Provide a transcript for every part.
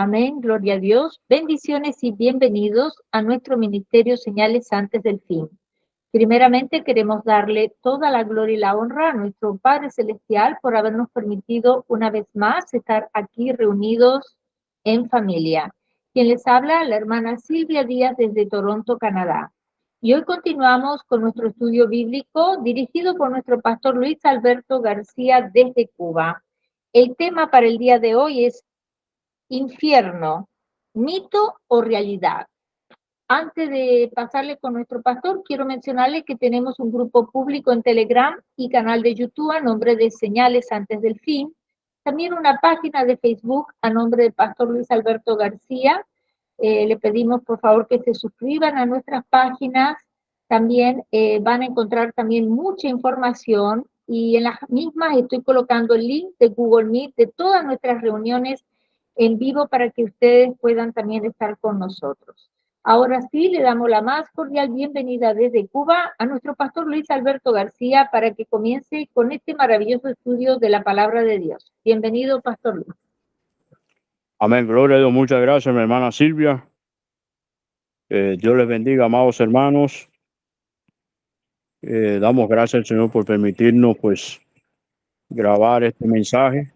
Amén, gloria a Dios. Bendiciones y bienvenidos a nuestro ministerio Señales antes del fin. Primeramente queremos darle toda la gloria y la honra a nuestro Padre Celestial por habernos permitido una vez más estar aquí reunidos en familia. Quien les habla, la hermana Silvia Díaz desde Toronto, Canadá. Y hoy continuamos con nuestro estudio bíblico dirigido por nuestro pastor Luis Alberto García desde Cuba. El tema para el día de hoy es infierno, mito o realidad. Antes de pasarle con nuestro pastor, quiero mencionarles que tenemos un grupo público en Telegram y canal de YouTube a nombre de Señales antes del fin. También una página de Facebook a nombre del pastor Luis Alberto García. Le pedimos por favor que se suscriban a nuestras páginas. También van a encontrar también mucha información y en las mismas estoy colocando el link de Google Meet de todas nuestras reuniones en vivo para que ustedes puedan también estar con nosotros. Ahora sí, le damos la más cordial bienvenida desde Cuba a nuestro pastor Luis Alberto García para que comience con este maravilloso estudio de la palabra de Dios. Bienvenido, pastor Luis. Amén, gloria a Dios. Muchas gracias, mi hermana Silvia. Dios les bendiga, amados hermanos. Damos gracias al Señor por permitirnos, pues, grabar este mensaje.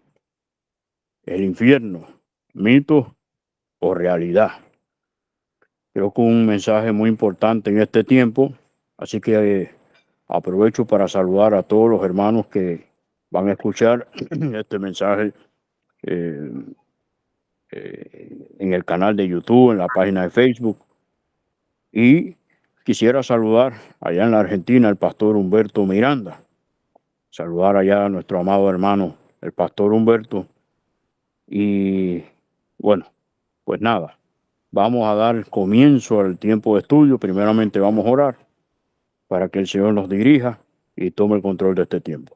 El infierno, mito o realidad. Creo que un mensaje muy importante en este tiempo. Así que aprovecho para saludar a todos los hermanos que van a escuchar este mensaje en el canal de YouTube, en la página de Facebook. Y quisiera saludar allá en la Argentina al pastor Humberto Miranda. Saludar allá a nuestro amado hermano, el pastor Humberto. Y bueno, pues nada, vamos a dar comienzo al tiempo de estudio. Primeramente vamos a orar para que el Señor nos dirija y tome el control de este tiempo.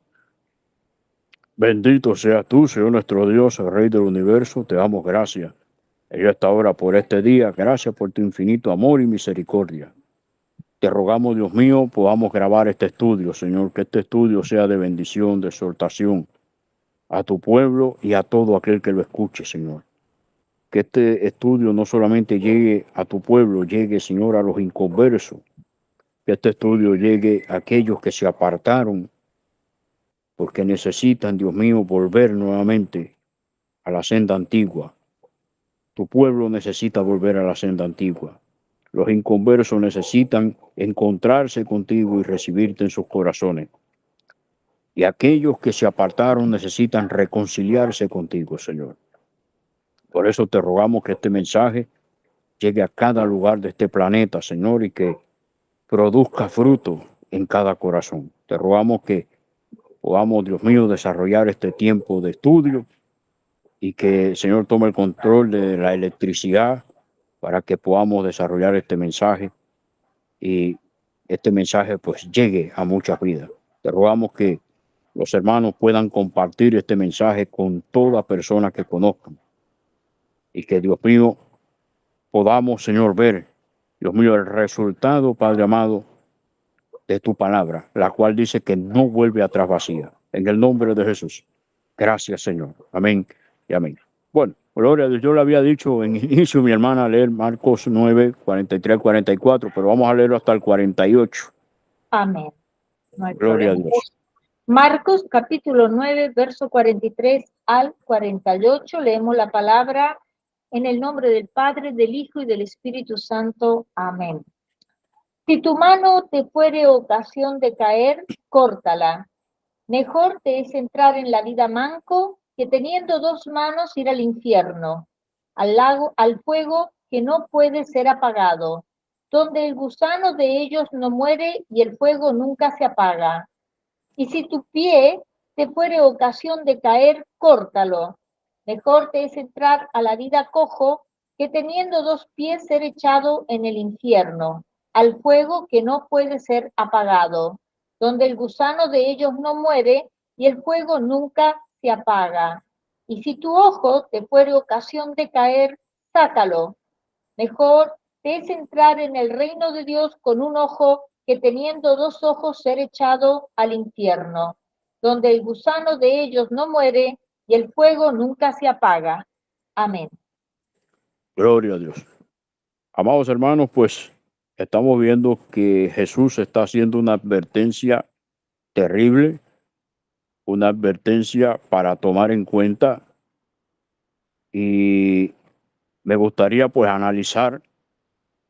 Bendito seas tú, Señor nuestro Dios, el Rey del universo. Te damos gracias en esta hora por este día. Gracias por tu infinito amor y misericordia. Te rogamos, Dios mío, podamos grabar este estudio, Señor, que este estudio sea de bendición, de exhortación a tu pueblo y a todo aquel que lo escuche, Señor. Que este estudio no solamente llegue a tu pueblo, llegue, Señor, a los inconversos. Que este estudio llegue a aquellos que se apartaron porque necesitan, Dios mío, volver nuevamente a la senda antigua. Tu pueblo necesita volver a la senda antigua. Los inconversos necesitan encontrarse contigo y recibirte en sus corazones. Y aquellos que se apartaron necesitan reconciliarse contigo, Señor. Por eso te rogamos que este mensaje llegue a cada lugar de este planeta, Señor, y que produzca fruto en cada corazón. Te rogamos que podamos, Dios mío, desarrollar este tiempo de estudio y que el Señor tome el control de la electricidad para que podamos desarrollar este mensaje y este mensaje pues llegue a muchas vidas. Te rogamos que los hermanos puedan compartir este mensaje con toda persona que conozcan y que, Dios mío, podamos, Señor, ver, Dios mío, el resultado, Padre amado, de tu palabra, la cual dice que no vuelve atrás vacía. En el nombre de Jesús. Gracias, Señor. Amén y amén. Bueno, gloria a Dios. Yo le había dicho en inicio, mi hermana, leer Marcos 9, 43, 44, pero vamos a leerlo hasta el 48. Amén. No hay Gloria a problema. Dios. Marcos capítulo 9, verso 43 al 48. Leemos la palabra en el nombre del Padre, del Hijo y del Espíritu Santo. Amén. Si tu mano te fuere ocasión de caer, córtala. Mejor te es entrar en la vida manco que teniendo dos manos ir al infierno, al fuego que no puede ser apagado, donde el gusano de ellos no muere y el fuego nunca se apaga. Y si tu pie te fuere ocasión de caer, córtalo. Mejor te es entrar a la vida cojo que teniendo dos pies ser echado en el infierno, al fuego que no puede ser apagado, donde el gusano de ellos no muere y el fuego nunca se apaga. Y si tu ojo te fuere ocasión de caer, sácalo. Mejor te es entrar en el reino de Dios con un ojo que teniendo dos ojos ser echado al infierno, donde el gusano de ellos no muere y el fuego nunca se apaga. Amén. Gloria a Dios. Amados hermanos, pues estamos viendo que Jesús está haciendo una advertencia terrible, una advertencia para tomar en cuenta, y me gustaría pues analizar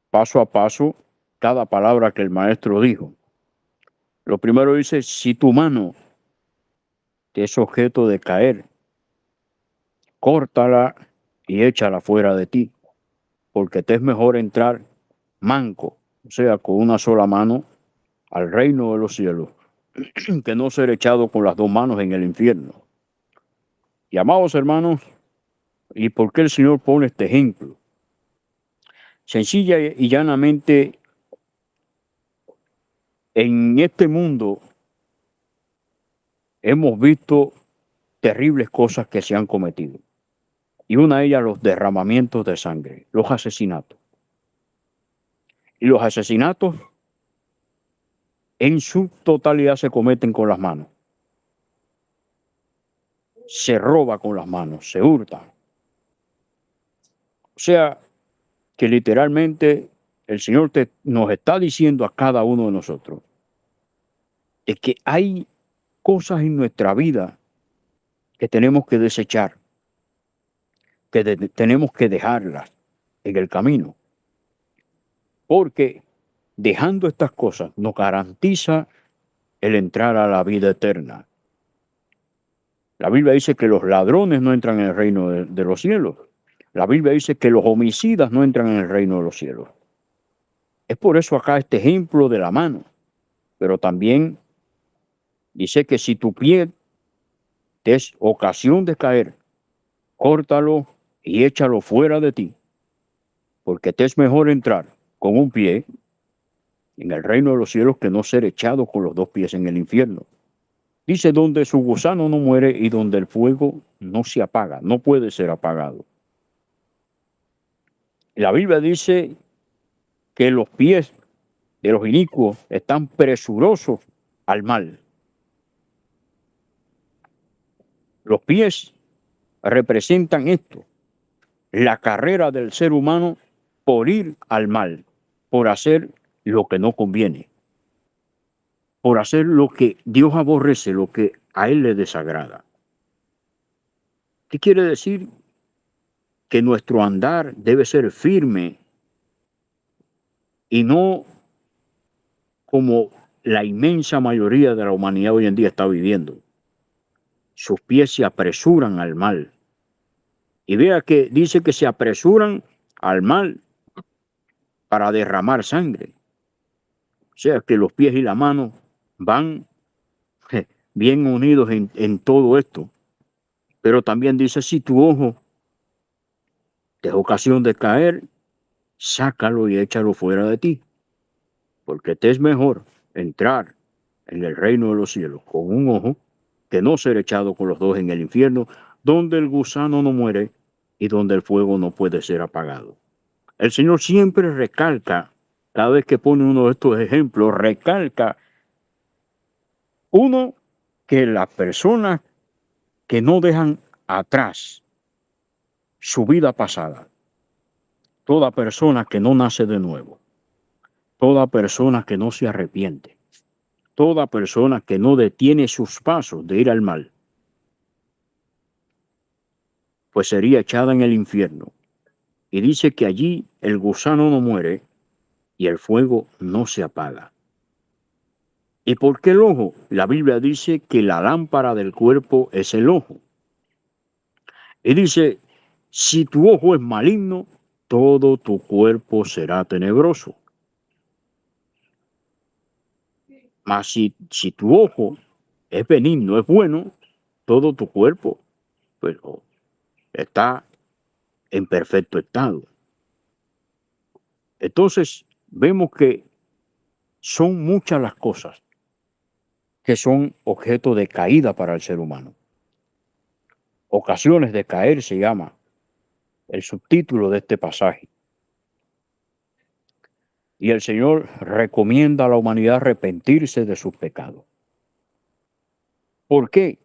paso a paso cada palabra que el maestro dijo. Lo primero dice, si tu mano te es objeto de caer, córtala y échala fuera de ti, porque te es mejor entrar manco, o sea, con una sola mano, al reino de los cielos, que no ser echado con las dos manos en el infierno. Y amados hermanos, ¿y por qué el Señor pone este ejemplo? Sencilla y llanamente, en este mundo hemos visto terribles cosas que se han cometido. Y una de ellas, los derramamientos de sangre, los asesinatos. Y los asesinatos en su totalidad se cometen con las manos. Se roba con las manos, se hurta. O sea, que literalmente el Señor nos está diciendo a cada uno de nosotros de que hay cosas en nuestra vida que tenemos que desechar, que tenemos que dejarlas en el camino, porque dejando estas cosas nos garantiza el entrar a la vida eterna. La Biblia dice que los ladrones no entran en el reino de los cielos. La Biblia dice que los homicidas no entran en el reino de los cielos. Es por eso acá este ejemplo de la mano, pero también dice que si tu pie te es ocasión de caer, córtalo y échalo fuera de ti, porque te es mejor entrar con un pie en el reino de los cielos que no ser echado con los dos pies en el infierno. Dice, donde su gusano no muere y donde el fuego no se apaga, no puede ser apagado. La Biblia dice que los pies de los inicuos están presurosos al mal. Los pies representan esto, la carrera del ser humano por ir al mal, por hacer lo que no conviene, por hacer lo que Dios aborrece, lo que a Él le desagrada. ¿Qué quiere decir? Que nuestro andar debe ser firme y no como la inmensa mayoría de la humanidad hoy en día está viviendo. Sus pies se apresuran al mal. Y vea que dice que se apresuran al mal para derramar sangre. O sea que los pies y la mano van bien unidos en todo esto. Pero también dice, si tu ojo te es ocasión de caer, sácalo y échalo fuera de ti. Porque te es mejor entrar en el reino de los cielos con un ojo que no ser echado con los dos en el infierno, donde el gusano no muere y donde el fuego no puede ser apagado. El Señor siempre recalca, cada vez que pone uno de estos ejemplos, recalca, uno, que las personas que no dejan atrás su vida pasada, toda persona que no nace de nuevo, toda persona que no se arrepiente, toda persona que no detiene sus pasos de ir al mal, pues sería echada en el infierno. Y dice que allí el gusano no muere y el fuego no se apaga. ¿Y por qué el ojo? La Biblia dice que la lámpara del cuerpo es el ojo. Y dice, si tu ojo es maligno, todo tu cuerpo será tenebroso. Mas si tu ojo es benigno, es bueno, todo tu cuerpo pues, está en perfecto estado. Entonces, vemos que son muchas las cosas que son objeto de caída para el ser humano. Ocasiones de caer se llama el subtítulo de este pasaje. Y el Señor recomienda a la humanidad arrepentirse de sus pecados. ¿Por qué?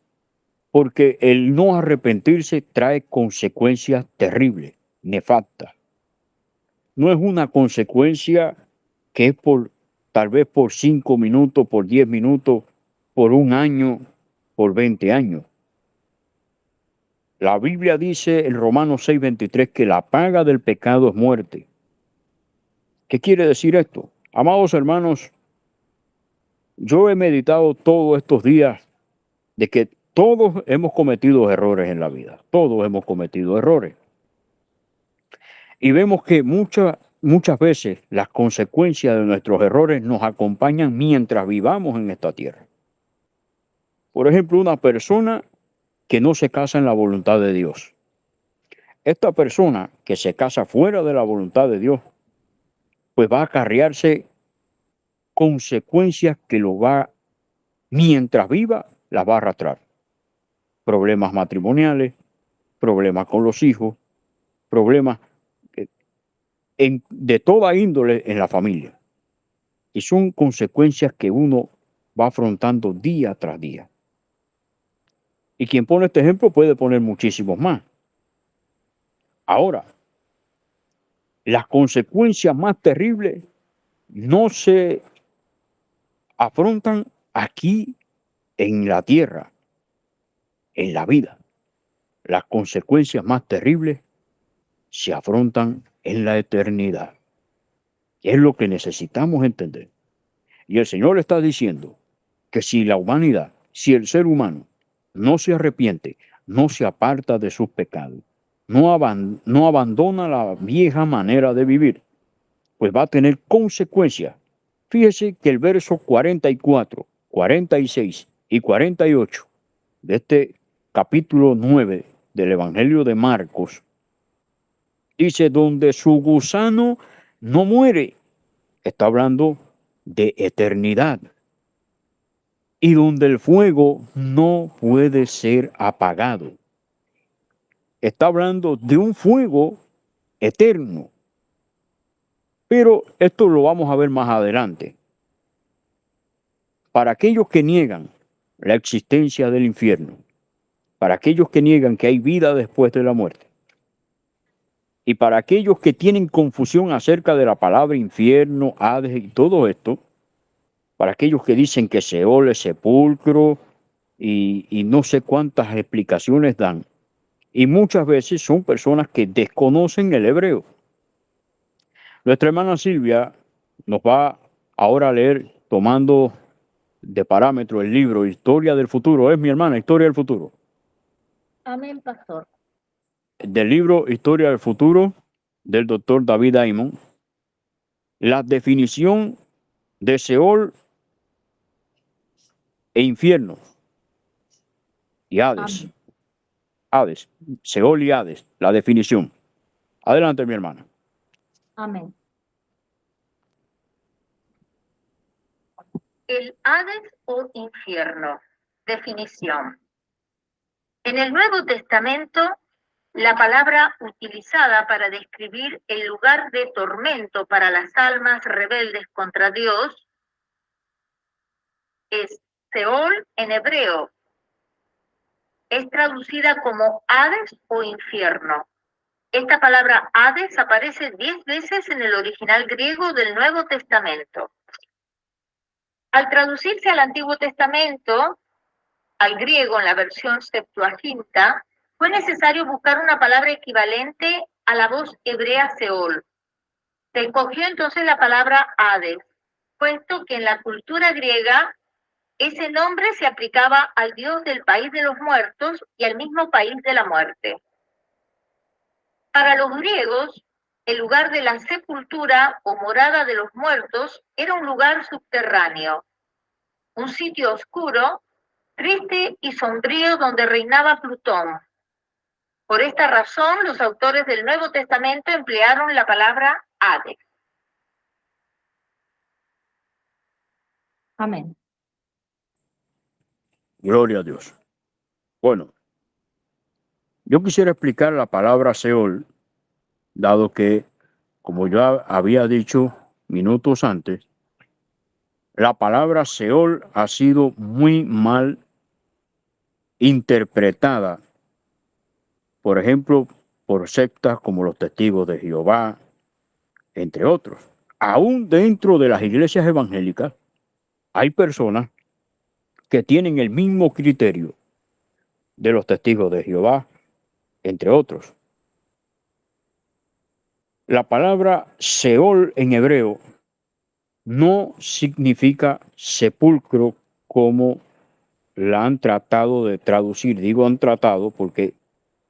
Porque el no arrepentirse trae consecuencias terribles, nefastas. No es una consecuencia que es tal vez por 5 minutos, por 10 minutos, por un año, por 20 años. La Biblia dice en Romanos 6:23 que la paga del pecado es muerte. ¿Qué quiere decir esto? Amados hermanos, yo he meditado todos estos días de que todos hemos cometido errores en la vida. Todos hemos cometido errores. Y vemos que muchas veces las consecuencias de nuestros errores nos acompañan mientras vivamos en esta tierra. Por ejemplo, una persona que no se casa en la voluntad de Dios. Esta persona que se casa fuera de la voluntad de Dios, pues va a acarrearse consecuencias que mientras viva, las va a arrastrar. Problemas matrimoniales, problemas con los hijos, problemas de toda índole en la familia. Y son consecuencias que uno va afrontando día tras día. Y quien pone este ejemplo puede poner muchísimos más. Ahora, las consecuencias más terribles no se afrontan aquí en la tierra, en la vida. Las consecuencias más terribles se afrontan en la eternidad. Es lo que necesitamos entender. Y el Señor está diciendo que si la humanidad, si el ser humano no se arrepiente, no se aparta de sus pecados, no abandona la vieja manera de vivir, pues va a tener consecuencias. Fíjese que el verso 44, 46 y 48 de este capítulo 9 del Evangelio de Marcos dice: donde su gusano no muere, está hablando de eternidad, y donde el fuego no puede ser apagado. Está hablando de un fuego eterno. Pero esto lo vamos a ver más adelante. Para aquellos que niegan la existencia del infierno, para aquellos que niegan que hay vida después de la muerte, y para aquellos que tienen confusión acerca de la palabra infierno, Hades y todo esto, para aquellos que dicen que Seol es sepulcro y no sé cuántas explicaciones dan, y muchas veces son personas que desconocen el hebreo. Nuestra hermana Silvia nos va ahora a leer, tomando de parámetro el libro Historia del Futuro. Es mi hermana, Historia del Futuro. Amén, pastor. Del libro Historia del Futuro del doctor David Diamond, la definición de Seol e infierno y Hades. Amén. Hades, Seol y Hades, la definición. Adelante, mi hermana. Amén. El Hades o infierno. Definición. En el Nuevo Testamento, la palabra utilizada para describir el lugar de tormento para las almas rebeldes contra Dios es Seol en hebreo. Es traducida como Hades o infierno. Esta palabra Hades aparece 10 veces en el original griego del Nuevo Testamento. Al traducirse al Antiguo Testamento, al griego en la versión Septuaginta, fue necesario buscar una palabra equivalente a la voz hebrea Seol. Se escogió entonces la palabra Hades, puesto que en la cultura griega ese nombre se aplicaba al dios del país de los muertos y al mismo país de la muerte. Para los griegos, el lugar de la sepultura o morada de los muertos era un lugar subterráneo, un sitio oscuro, triste y sombrío donde reinaba Plutón. Por esta razón, los autores del Nuevo Testamento emplearon la palabra Hades. Amén. Gloria a Dios. Bueno, yo quisiera explicar la palabra Seol, dado que, como yo había dicho minutos antes, la palabra Seol ha sido muy mal interpretada, por ejemplo, por sectas como los Testigos de Jehová, entre otros. Aún dentro de las iglesias evangélicas hay personas que tienen el mismo criterio de los testigos de Jehová, entre otros. La palabra Seol en hebreo no significa sepulcro como la han tratado de traducir. Digo han tratado porque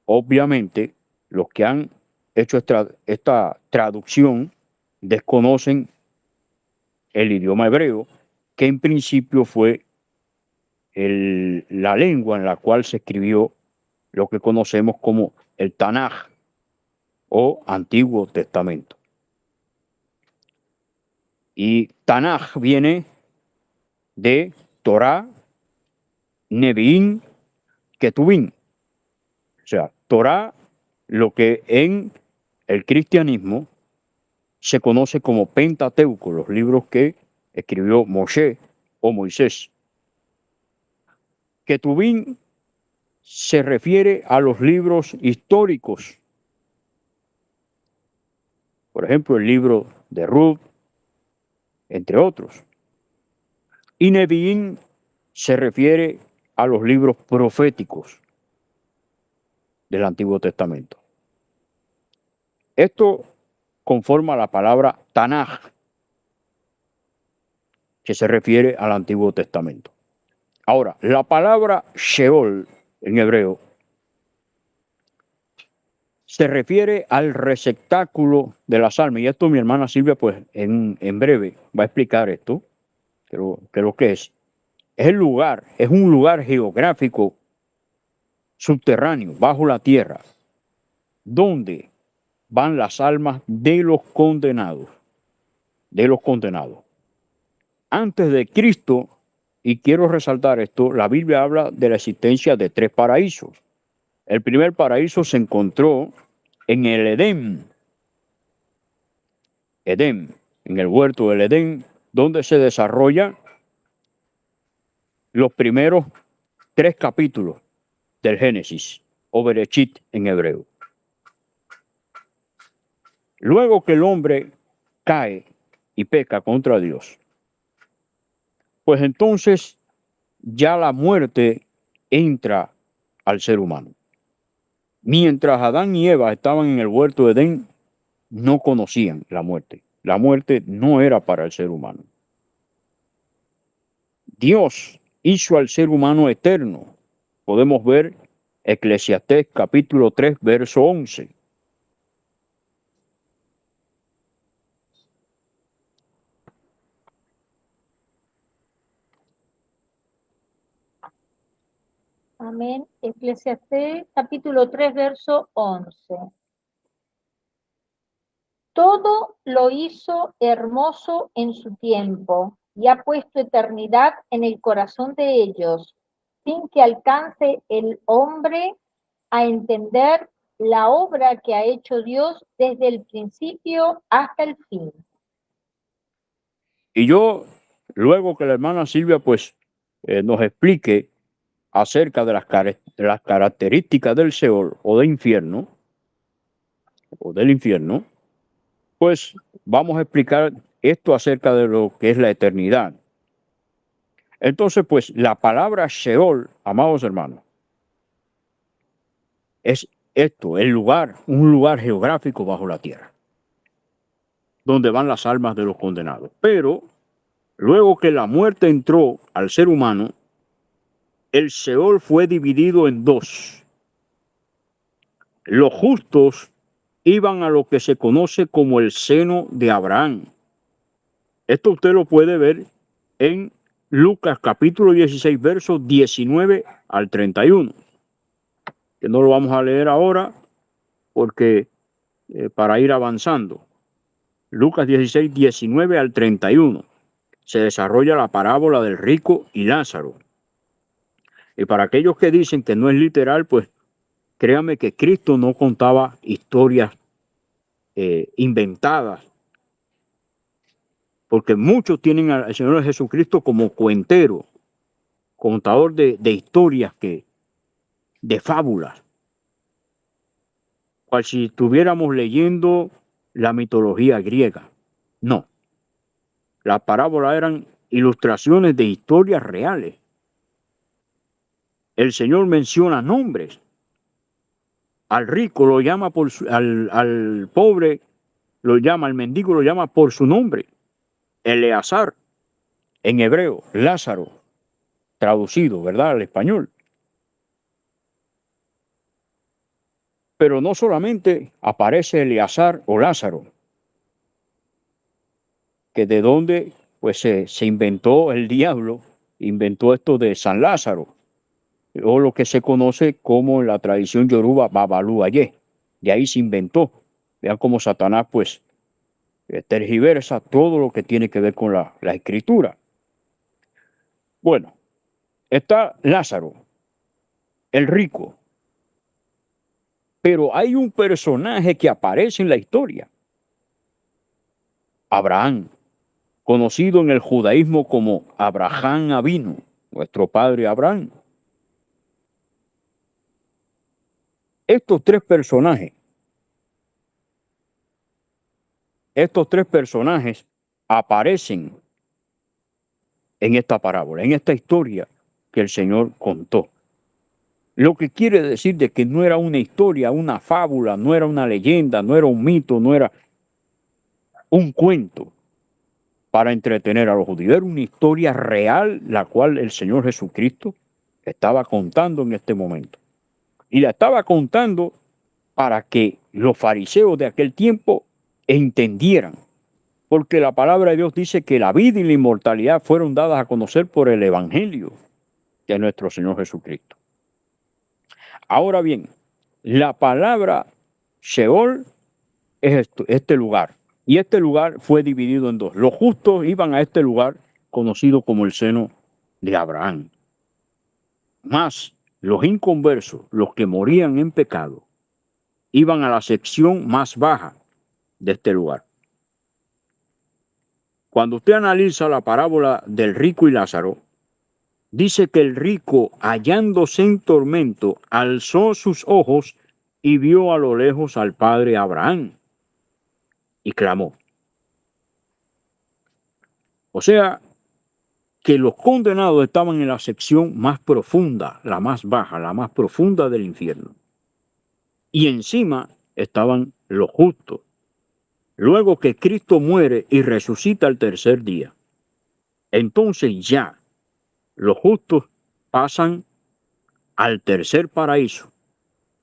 obviamente los que han hecho esta traducción desconocen el idioma hebreo, que en principio fue la lengua en la cual se escribió lo que conocemos como el Tanaj o Antiguo Testamento. Y Tanaj viene de Torah, Nevi'im, Ketuvim. O sea, Torah, lo que en el cristianismo se conoce como Pentateuco, los libros que escribió Moshe o Moisés. Ketuvim se refiere a los libros históricos. Por ejemplo, el libro de Ruth, entre otros. Y Nevi'im se refiere a los libros proféticos del Antiguo Testamento. Esto conforma la palabra Tanaj, que se refiere al Antiguo Testamento. Ahora, la palabra Sheol en hebreo se refiere al receptáculo de las almas. Y esto mi hermana Silvia, pues en breve va a explicar esto, que lo que es. Es el lugar, es un lugar geográfico subterráneo, bajo la tierra, donde van las almas de los condenados, Antes de Cristo, y quiero resaltar esto, la Biblia habla de la existencia de 3 paraísos. El primer paraíso se encontró en el Edén, en el huerto del Edén, donde se desarrolla los primeros 3 capítulos del Génesis, o Berechit en hebreo. Luego que el hombre cae y peca contra Dios, pues entonces ya la muerte entra al ser humano. Mientras Adán y Eva estaban en el huerto de Edén, no conocían la muerte. La muerte no era para el ser humano. Dios hizo al ser humano eterno. Podemos ver Eclesiastés capítulo 3, verso 11. Amén. Eclesiastés capítulo 3, verso 11. Todo lo hizo hermoso en su tiempo y ha puesto eternidad en el corazón de ellos, sin que alcance el hombre a entender la obra que ha hecho Dios desde el principio hasta el fin. Y yo, luego que la hermana Silvia pues nos explique acerca de las características del Seol o del infierno, pues vamos a explicar esto acerca de lo que es la eternidad. Entonces, pues la palabra Sheol, amados hermanos, es esto, el lugar, un lugar geográfico bajo la tierra, donde van las almas de los condenados. Pero luego que la muerte entró al ser humano, el Seol fue dividido en 2. Los justos iban a lo que se conoce como el seno de Abraham. Esto usted lo puede ver en Lucas capítulo 16, versos 19 al 31. Que no lo vamos a leer ahora porque para ir avanzando. Lucas 16, 19 al 31. Se desarrolla la parábola del rico y Lázaro. Y para aquellos que dicen que no es literal, pues créanme que Cristo no contaba historias inventadas, porque muchos tienen al Señor Jesucristo como cuentero, contador de historias, de fábulas, cual si estuviéramos leyendo la mitología griega. No. Las parábolas eran ilustraciones de historias reales. El Señor menciona nombres. Al rico lo llama al pobre lo llama, al mendigo lo llama por su nombre. Eleazar, en hebreo, Lázaro, traducido, ¿verdad?, al español. Pero no solamente aparece Eleazar o Lázaro, que de donde pues se inventó el diablo, inventó esto de San Lázaro, o lo que se conoce como en la tradición yoruba Babalú Ayé. De ahí se inventó. Vean cómo Satanás pues tergiversa todo lo que tiene que ver con la escritura. Bueno, está Lázaro, el rico, pero hay un personaje que aparece en la historia, Abraham, conocido en el judaísmo como Abraham Avinu, nuestro padre Abraham. Estos tres personajes aparecen en esta parábola, en esta historia que el Señor contó. Lo que quiere decir de que no era una historia, una fábula, no era una leyenda, no era un mito, no era un cuento para entretener a los judíos. Era una historia real, la cual el Señor Jesucristo estaba contando en este momento. Y la estaba contando para que los fariseos de aquel tiempo entendieran. Porque la palabra de Dios dice que la vida y la inmortalidad fueron dadas a conocer por el Evangelio de nuestro Señor Jesucristo. Ahora bien, la palabra Sheol es este lugar. Y este lugar fue dividido en dos. Los justos iban a este lugar conocido como el seno de Abraham. Más los inconversos, los que morían en pecado, iban a la sección más baja de este lugar. Cuando usted analiza la parábola del rico y Lázaro, dice que el rico, hallándose en tormento, alzó sus ojos y vio a lo lejos al padre Abraham y clamó. O sea, que los condenados estaban en la sección más profunda, la más baja, la más profunda del infierno. Y encima estaban los justos. Luego que Cristo muere y resucita el tercer día, entonces ya los justos pasan al tercer paraíso,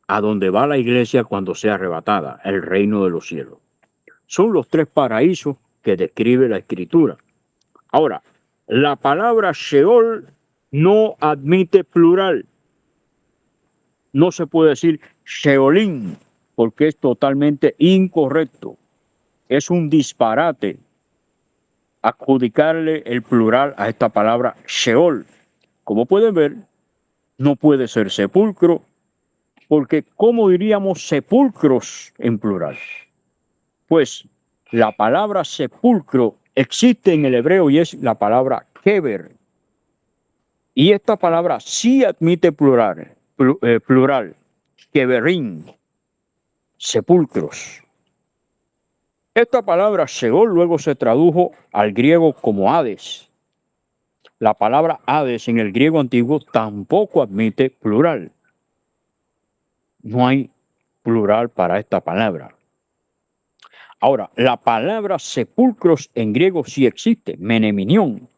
a donde va la iglesia cuando sea arrebatada, el reino de los cielos. Son los tres paraísos que describe la Escritura. Ahora, la palabra Sheol no admite plural. No se puede decir Sheolín, porque es totalmente incorrecto. Es un disparate adjudicarle el plural a esta palabra Sheol. Como pueden ver, no puede ser sepulcro, porque ¿cómo diríamos sepulcros en plural? Pues la palabra sepulcro existe en el hebreo y es la palabra keber. Y esta palabra sí admite plural, keberín, sepulcros. Esta palabra Sheol luego se tradujo al griego como Hades. La palabra Hades en el griego antiguo tampoco admite plural. No hay plural para esta palabra. Ahora, la palabra sepulcros en griego sí existe, meneminión.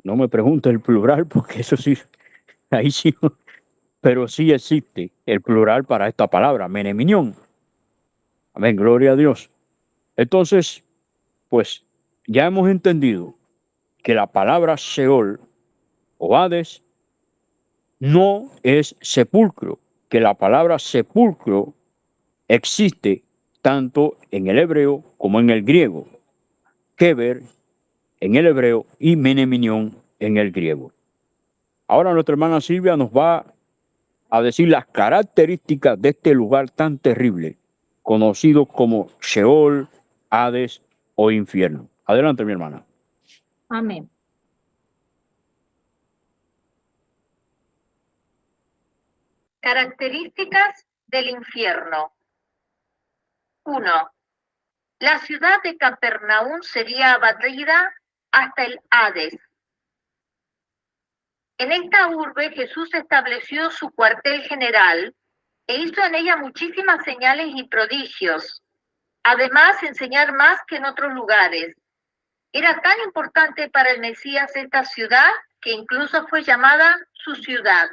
No me pregunte el plural porque eso sí, ahí sí, pero sí existe el plural para esta palabra, meneminión. Amén, gloria a Dios. Entonces, pues ya hemos entendido que la palabra Sheol o Hades no es sepulcro, que la palabra sepulcro existe tanto en el hebreo como en el griego. Keber en el hebreo y meneminión en el griego. Ahora nuestra hermana Silvia nos va a decir las características de este lugar tan terrible, conocido como Sheol, Hades o infierno. Adelante, mi hermana. Amén. Características del infierno. 1. La ciudad de Capernaum sería abatida hasta el Hades. En esta urbe Jesús estableció su cuartel general e hizo en ella muchísimas señales y prodigios. Además, enseñar más que en otros lugares. Era tan importante para el Mesías esta ciudad que incluso fue llamada su ciudad.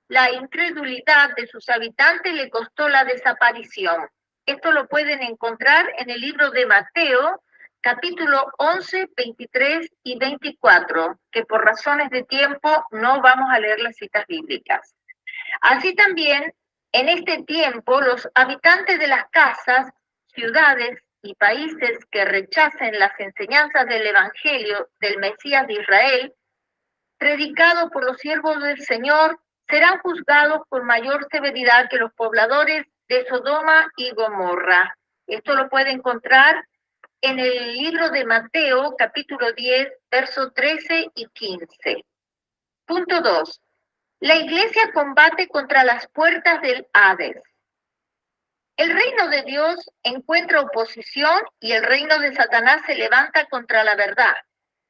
La incredulidad de sus habitantes le costó la desaparición. Esto lo pueden encontrar en el libro de Mateo, capítulo 11, 23 y 24, que por razones de tiempo no vamos a leer las citas bíblicas. Así también, en este tiempo, los habitantes de las casas, ciudades y países que rechacen las enseñanzas del Evangelio del Mesías de Israel, predicado por los siervos del Señor, serán juzgados con mayor severidad que los pobladores de Sodoma y Gomorra. Esto lo puede encontrar en el libro de Mateo, capítulo 10, versos 13 y 15. Punto 2. La iglesia combate contra las puertas del Hades. El reino de Dios encuentra oposición y el reino de Satanás se levanta contra la verdad,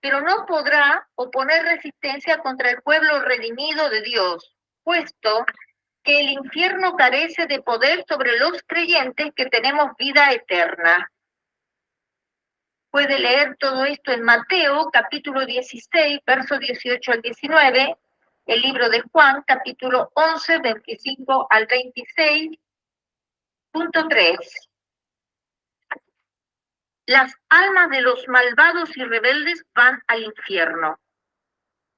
pero no podrá oponer resistencia contra el pueblo redimido de Dios, puesto que el infierno carece de poder sobre los creyentes que tenemos vida eterna. Puede leer todo esto en Mateo, capítulo 16, versos 18 al 19, el libro de Juan, capítulo 11, 25 al 26. Punto 3. Las almas de los malvados y rebeldes van al infierno.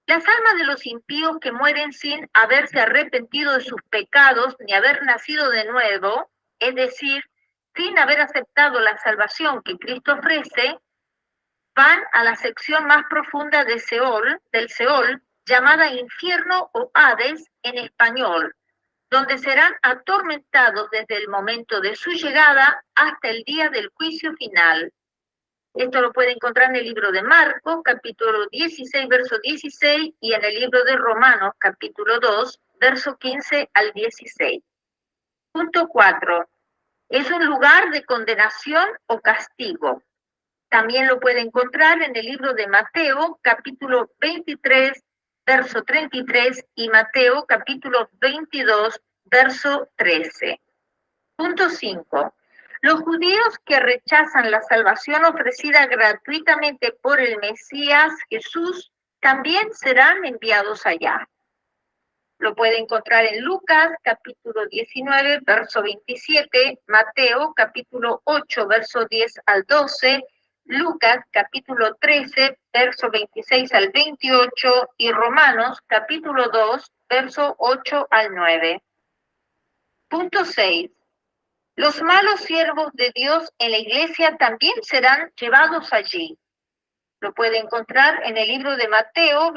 Las almas de los impíos que mueren sin haberse arrepentido de sus pecados ni haber nacido de nuevo, es decir, sin haber aceptado la salvación que Cristo ofrece, van a la sección más profunda de del Seol, llamada infierno o Hades en español, donde serán atormentados desde el momento de su llegada hasta el día del juicio final. Esto lo puede encontrar en el libro de Marcos, capítulo 16, verso 16, y en el libro de Romanos, capítulo 2, verso 15 al 16. Punto 4. Es un lugar de condenación o castigo. También lo puede encontrar en el libro de Mateo, capítulo 23, verso 33, y Mateo, capítulo 22, verso 13. Punto 5. Los judíos que rechazan la salvación ofrecida gratuitamente por el Mesías Jesús también serán enviados allá. Lo puede encontrar en Lucas, capítulo 19, verso 27, Mateo, capítulo 8, verso 10 al 12, Lucas, capítulo 13, verso 26 al 28, y Romanos, capítulo 2, verso 8 al 9. Punto 6. Los malos siervos de Dios en la iglesia también serán llevados allí. Lo puede encontrar en el libro de Mateo,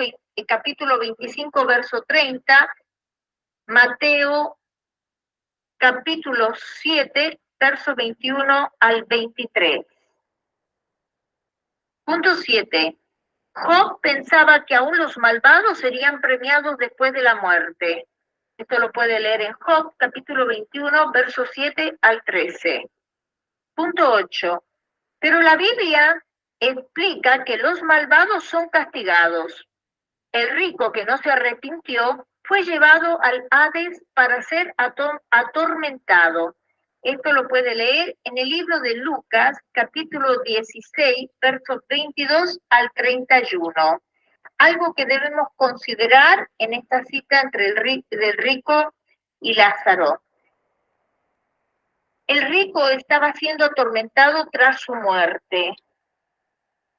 capítulo 25, verso 30, Mateo, capítulo 7, verso 21 al 23. Punto 7. Job pensaba que aún los malvados serían premiados después de la muerte. Esto lo puede leer en Job, capítulo 21, verso 7 al 13. Punto 8. Pero la Biblia explica que los malvados son castigados. El rico que no se arrepintió fue llevado al Hades para ser atormentado. Esto lo puede leer en el libro de Lucas, capítulo 16, versos 22 al 31. Algo que debemos considerar en esta cita entre el rico y Lázaro. El rico estaba siendo atormentado tras su muerte.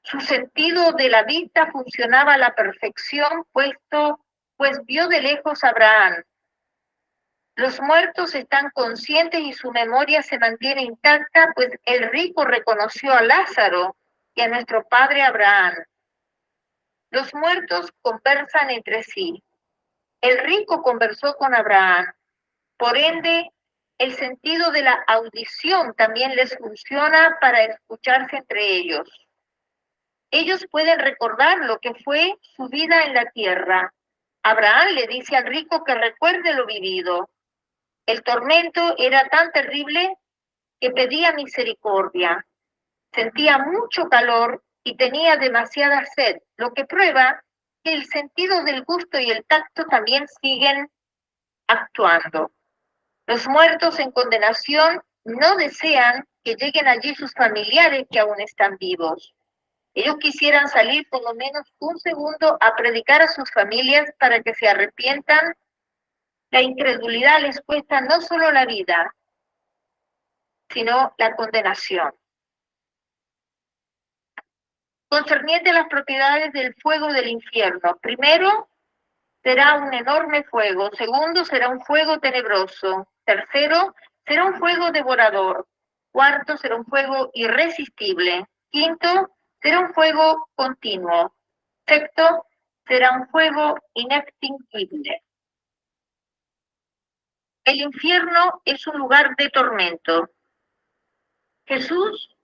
Su sentido de la vista funcionaba a la perfección, pues vio de lejos a Abraham. Los muertos están conscientes y su memoria se mantiene intacta, pues el rico reconoció a Lázaro y a nuestro padre Abraham. Los muertos conversan entre sí. El rico conversó con Abraham. Por ende, el sentido de la audición también les funciona para escucharse entre ellos. Ellos pueden recordar lo que fue su vida en la tierra. Abraham le dice al rico que recuerde lo vivido. El tormento era tan terrible que pedía misericordia. Sentía mucho calor y tenía demasiada sed, lo que prueba que el sentido del gusto y el tacto también siguen actuando. Los muertos en condenación no desean que lleguen allí sus familiares que aún están vivos. Ellos quisieran salir por lo menos un segundo a predicar a sus familias para que se arrepientan. La incredulidad les cuesta no solo la vida, sino la condenación. Concerniente a las propiedades del fuego del infierno. Primero, será un enorme fuego. Segundo, será un fuego tenebroso. Tercero, será un fuego devorador. Cuarto, será un fuego irresistible. Quinto, será un fuego continuo. Sexto, será un fuego inextinguible. El infierno es un lugar de tormento. Jesús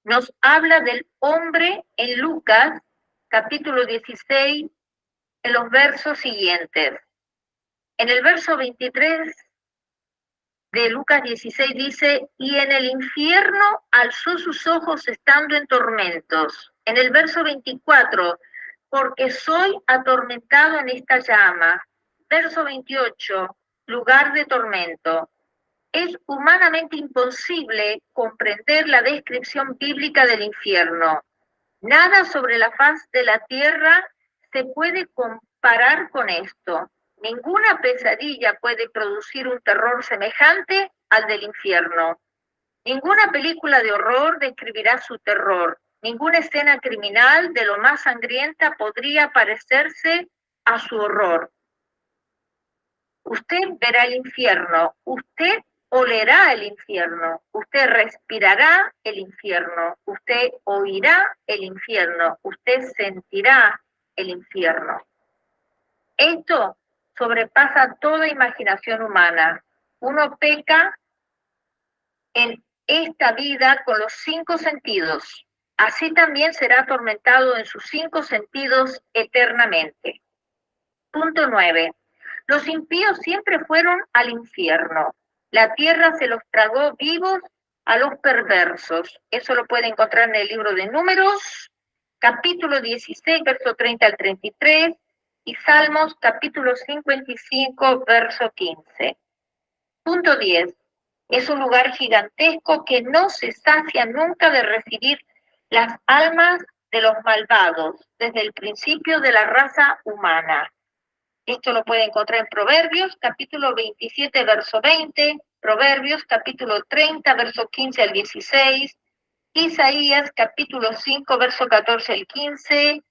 nos habla del hombre en Lucas, capítulo 16, en los versos siguientes. En el verso 23 de Lucas 16 dice, y en el infierno alzó sus ojos estando en tormentos. En el verso 24, porque soy atormentado en esta llama. Verso 28, lugar de tormento. Es humanamente imposible comprender la descripción bíblica del infierno. Nada sobre la faz de la tierra se puede comparar con esto. Ninguna pesadilla puede producir un terror semejante al del infierno. Ninguna película de horror describirá su terror. Ninguna escena criminal de lo más sangrienta podría parecerse a su horror. Usted verá el infierno, usted olerá el infierno, usted respirará el infierno, usted oirá el infierno, usted sentirá el infierno. Esto sobrepasa toda imaginación humana. Uno peca en esta vida con los 5 sentidos. Así también será atormentado en sus 5 sentidos eternamente. Punto 9. Los impíos siempre fueron al infierno. La tierra se los tragó vivos a los perversos. Eso lo puede encontrar en el libro de Números, capítulo 16, verso 30 al 33, y Salmos, capítulo 55, verso 15. Punto 10. Es un lugar gigantesco que no se sacia nunca de recibir las almas de los malvados desde el principio de la raza humana. Esto lo puede encontrar en Proverbios, capítulo 27, verso 20, Proverbios, capítulo 30, verso 15 al 16, Isaías, capítulo 5, verso 14 al 15,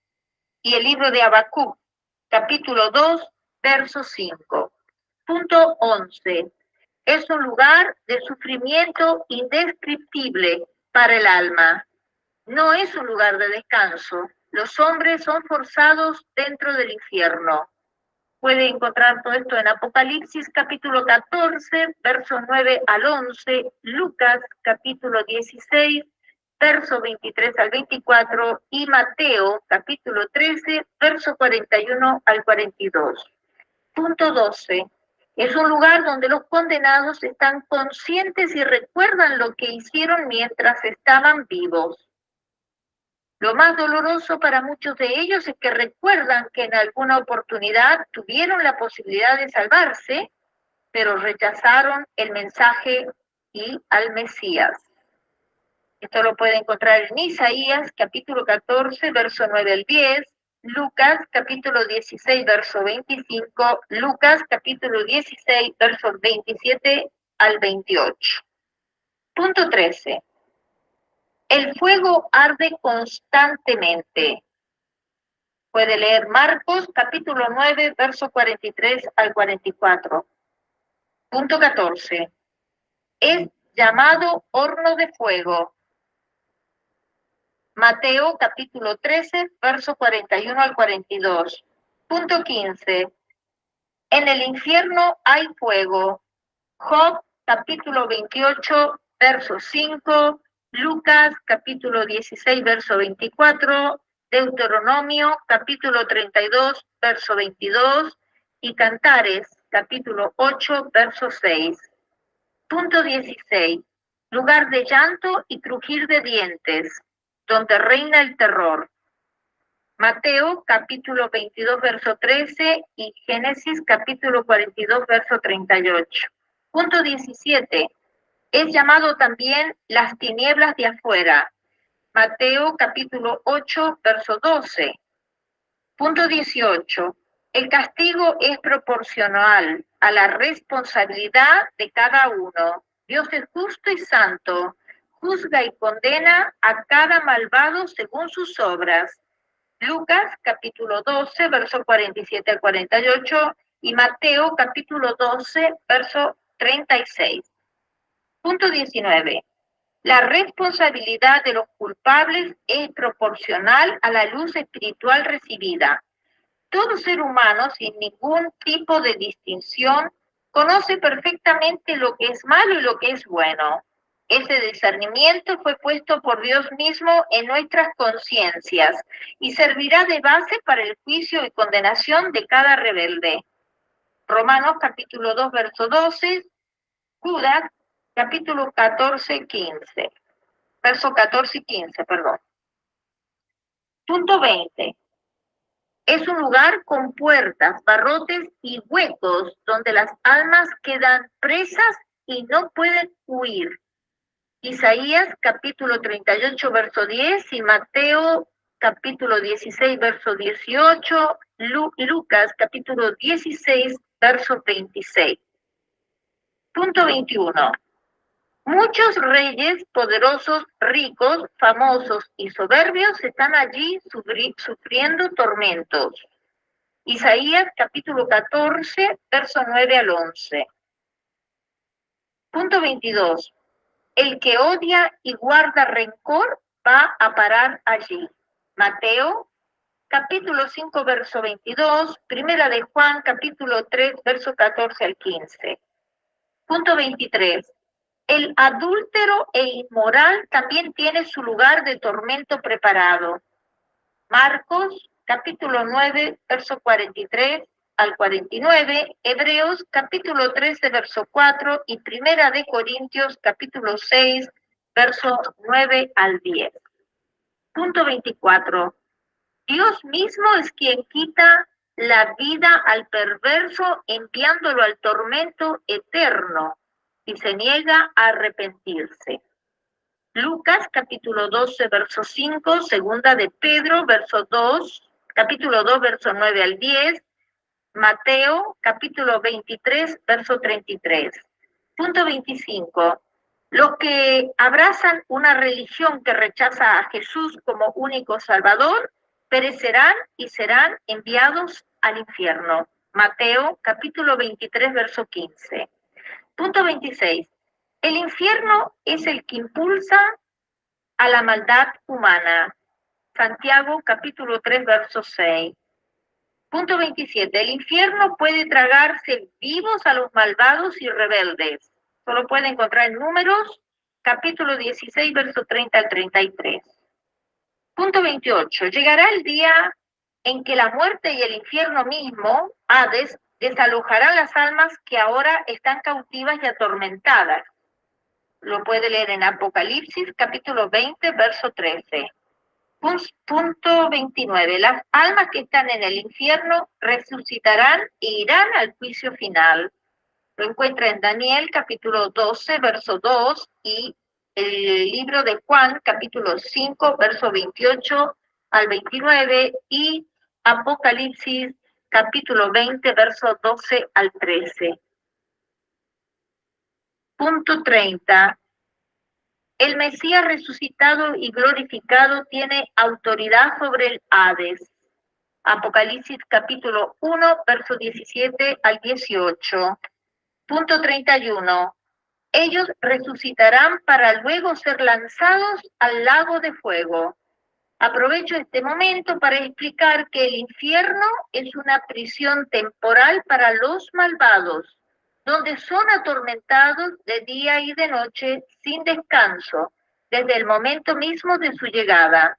y el libro de Habacuc, capítulo 2, verso 5. Punto 11. Es un lugar de sufrimiento indescriptible para el alma. No es un lugar de descanso. Los hombres son forzados dentro del infierno. Puede encontrar todo esto en Apocalipsis capítulo 14, versos 9 al 11, Lucas capítulo 16, versos 23 al 24 y Mateo capítulo 13, versos 41 al 42. Punto 12. Es un lugar donde los condenados están conscientes y recuerdan lo que hicieron mientras estaban vivos. Lo más doloroso para muchos de ellos es que recuerdan que en alguna oportunidad tuvieron la posibilidad de salvarse, pero rechazaron el mensaje y al Mesías. Esto lo puede encontrar en Isaías, capítulo 14, verso 9 al 10, Lucas, capítulo 16, verso 25, Lucas, capítulo 16, versos 27 al 28. Punto 13. El fuego arde constantemente. Puede leer Marcos, capítulo 9, verso 43 al 44. Punto 14. Es llamado horno de fuego. Mateo, capítulo 13, verso 41 al 42. Punto 15. En el infierno hay fuego. Job, capítulo 28, verso 5. Lucas, capítulo 16, verso 24, Deuteronomio, capítulo 32, verso 22, y Cantares, capítulo 8, verso 6. Punto 16. lugar de llanto y crujir de dientes, donde reina el terror. Mateo capítulo 22, verso 13 y Génesis capítulo 42, verso 38. Punto 17. Es llamado también las tinieblas de afuera. Mateo capítulo 8, verso 12. Punto 18. El castigo es proporcional a la responsabilidad de cada uno. Dios es justo y santo, juzga y condena a cada malvado según sus obras. Lucas capítulo 12, verso 47 al 48 y Mateo capítulo 12, verso 36. Punto 19. La responsabilidad de los culpables es proporcional a la luz espiritual recibida. Todo ser humano, sin ningún tipo de distinción, conoce perfectamente lo que es malo y lo que es bueno. Ese discernimiento fue puesto por Dios mismo en nuestras conciencias y servirá de base para el juicio y condenación de cada rebelde. Romanos capítulo 2, verso 12, Judas capítulo 14, 15. Verso 14 y 15, perdón. Punto 20. Es un lugar con puertas, barrotes y huecos donde las almas quedan presas y no pueden huir. Isaías capítulo 38, verso 10 y Mateo capítulo 16, verso 18 y Lucas capítulo 16, verso 26. Punto 21. Muchos reyes poderosos, ricos, famosos y soberbios están allí sufriendo tormentos. Isaías capítulo 14, verso 9 al 11. Punto 22. El que odia y guarda rencor va a parar allí. Mateo capítulo 5, verso 22, Primera de Juan capítulo 3, verso 14 al 15. Punto 23. El adúltero e inmoral también tiene su lugar de tormento preparado. Marcos capítulo 9, verso 43 al 49, Hebreos capítulo 13, verso 4 y Primera de Corintios capítulo 6, verso 9 al 10. Punto 24. Dios mismo es quien quita la vida al perverso enviándolo al tormento eterno y se niega a arrepentirse. Lucas capítulo 12, verso 5, segunda de Pedro, verso 2, capítulo 2, verso 9 al 10, Mateo capítulo 23, verso 33. Punto 25. Los que abrazan una religión que rechaza a Jesús como único Salvador, perecerán y serán enviados al infierno. Mateo capítulo 23, verso 15. Punto 26. El infierno es el que impulsa a la maldad humana. Santiago capítulo 3, verso 6. Punto 27. El infierno puede tragarse vivos a los malvados y rebeldes. Solo puede encontrar en Números capítulo 16, verso 30 al 33. Punto 28. Llegará el día en que la muerte y el infierno mismo, Hades, desalojarán las almas que ahora están cautivas y atormentadas. Lo puede leer en Apocalipsis, capítulo 20, verso 13. Punto 29. Las almas que están en el infierno resucitarán e irán al juicio final. Lo encuentra en Daniel, capítulo 12, verso 2, y el libro de Juan, capítulo 5, verso 28 al 29, y Apocalipsis, capítulo 20, verso 12 al 13. Punto 30. El Mesías resucitado y glorificado tiene autoridad sobre el Hades. Apocalipsis capítulo 1, verso 17 al 18. Punto 31. Ellos resucitarán para luego ser lanzados al lago de fuego. Aprovecho este momento para explicar que el infierno es una prisión temporal para los malvados, donde son atormentados de día y de noche sin descanso, desde el momento mismo de su llegada.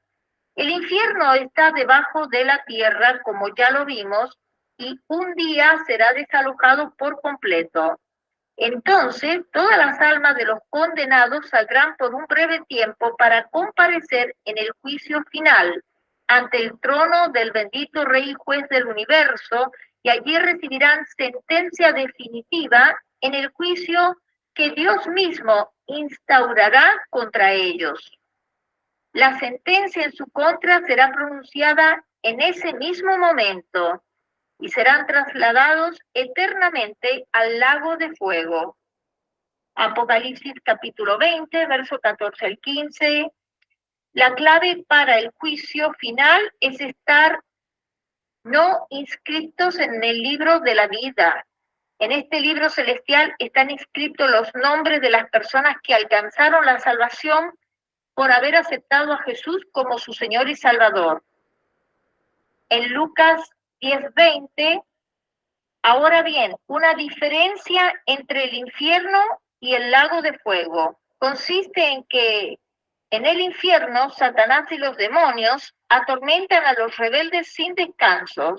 El infierno está debajo de la tierra, como ya lo vimos, y un día será desalojado por completo. Entonces, todas las almas de los condenados saldrán por un breve tiempo para comparecer en el juicio final ante el trono del bendito Rey y Juez del universo, y allí recibirán sentencia definitiva en el juicio que Dios mismo instaurará contra ellos. La sentencia en su contra será pronunciada en ese mismo momento y serán trasladados eternamente al lago de fuego. Apocalipsis capítulo 20, verso 14 al 15. La clave para el juicio final es estar no inscritos en el libro de la vida. En este libro celestial están inscritos los nombres de las personas que alcanzaron la salvación por haber aceptado a Jesús como su Señor y Salvador. En Lucas 10:20, ahora bien, una diferencia entre el infierno y el lago de fuego consiste en que en el infierno Satanás y los demonios atormentan a los rebeldes sin descanso,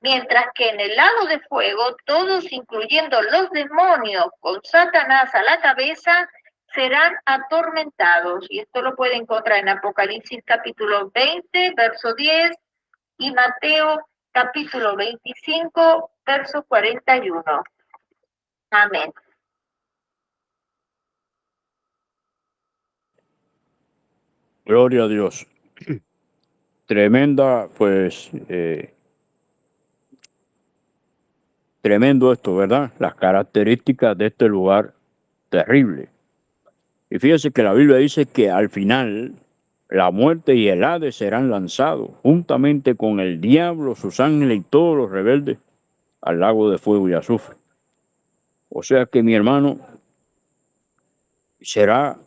mientras que en el lago de fuego todos, incluyendo los demonios con Satanás a la cabeza, serán atormentados. Y esto lo puede encontrar en Apocalipsis capítulo 20, verso 10, y Mateo capítulo 25, verso 41. Amén. Gloria a Dios. Tremenda, pues, tremendo esto, ¿verdad? Las características de este lugar terrible. Y fíjese que la Biblia dice que al final la muerte y el Hades serán lanzados juntamente con el diablo, sus ángeles y todos los rebeldes al lago de fuego y azufre. O sea que, mi hermano, será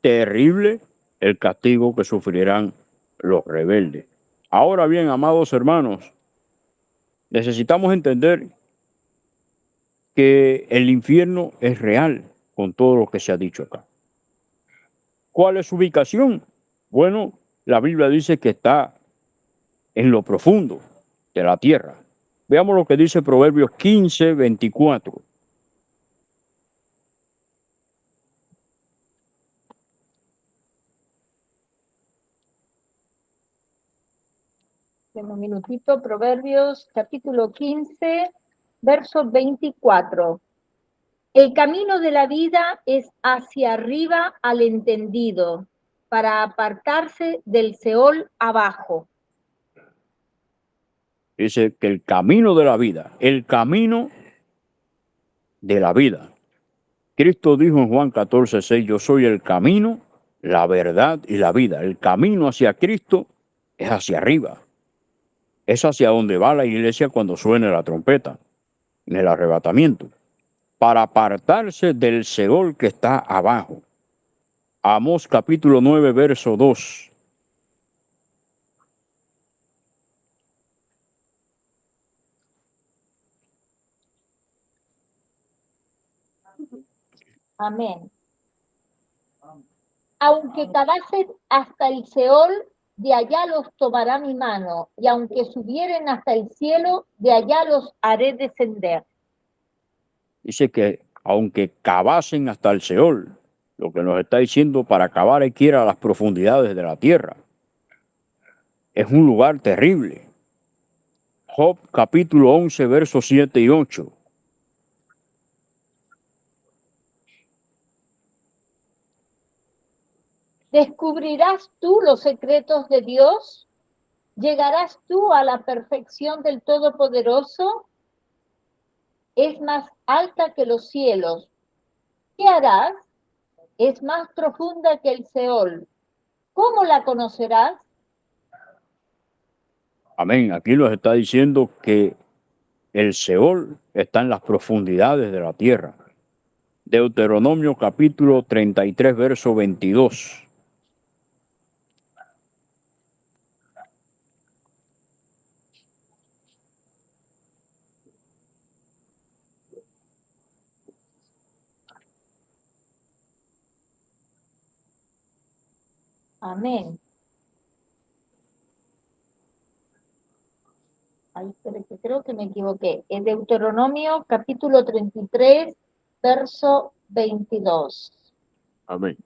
terrible el castigo que sufrirán los rebeldes. Ahora bien, amados hermanos, necesitamos entender que el infierno es real con todo lo que se ha dicho acá. ¿Cuál es su ubicación? Bueno, la Biblia dice que está en lo profundo de la tierra. Veamos lo que dice Proverbios 15:24. Un minutito, Proverbios capítulo 15, verso 24. El camino de la vida es hacia arriba al entendido, para apartarse del Seol abajo. Dice que el camino de la vida, el camino de la vida. Cristo dijo en Juan 14:6, yo soy el camino, la verdad y la vida. El camino hacia Cristo es hacia arriba. Es hacia donde va la iglesia cuando suene la trompeta, en el arrebatamiento, para apartarse del Seol que está abajo. Amós capítulo 9, verso 2. Amén. Aunque cavasen hasta el Seol, de allá los tomará mi mano, y aunque subieren hasta el cielo, de allá los haré descender. Dice que aunque cavasen hasta el Seol, lo que nos está diciendo, para cavar hay que ir a las profundidades de la tierra. Es un lugar terrible. Job capítulo 11, versos 7 y 8. ¿Descubrirás tú los secretos de Dios? ¿Llegarás tú a la perfección del Todopoderoso? Es más alta que los cielos. ¿Qué harás? Es más profunda que el Seol. ¿Cómo la conocerás? Amén. Aquí nos está diciendo que el Seol está en las profundidades de la tierra. Deuteronomio capítulo 33, verso 22. Amén. Ay, espere, que creo que me equivoqué. En Deuteronomio capítulo 33, verso 22. Amén.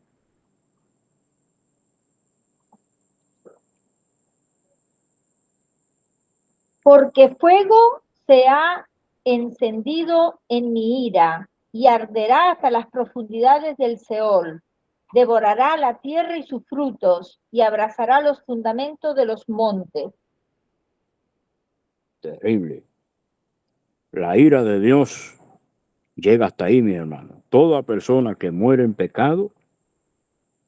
Porque fuego se ha encendido en mi ira y arderá hasta las profundidades del Seol. Devorará la tierra y sus frutos y abrazará los fundamentos de los montes. Terrible. La ira de Dios llega hasta ahí, mi hermano. Toda persona que muere en pecado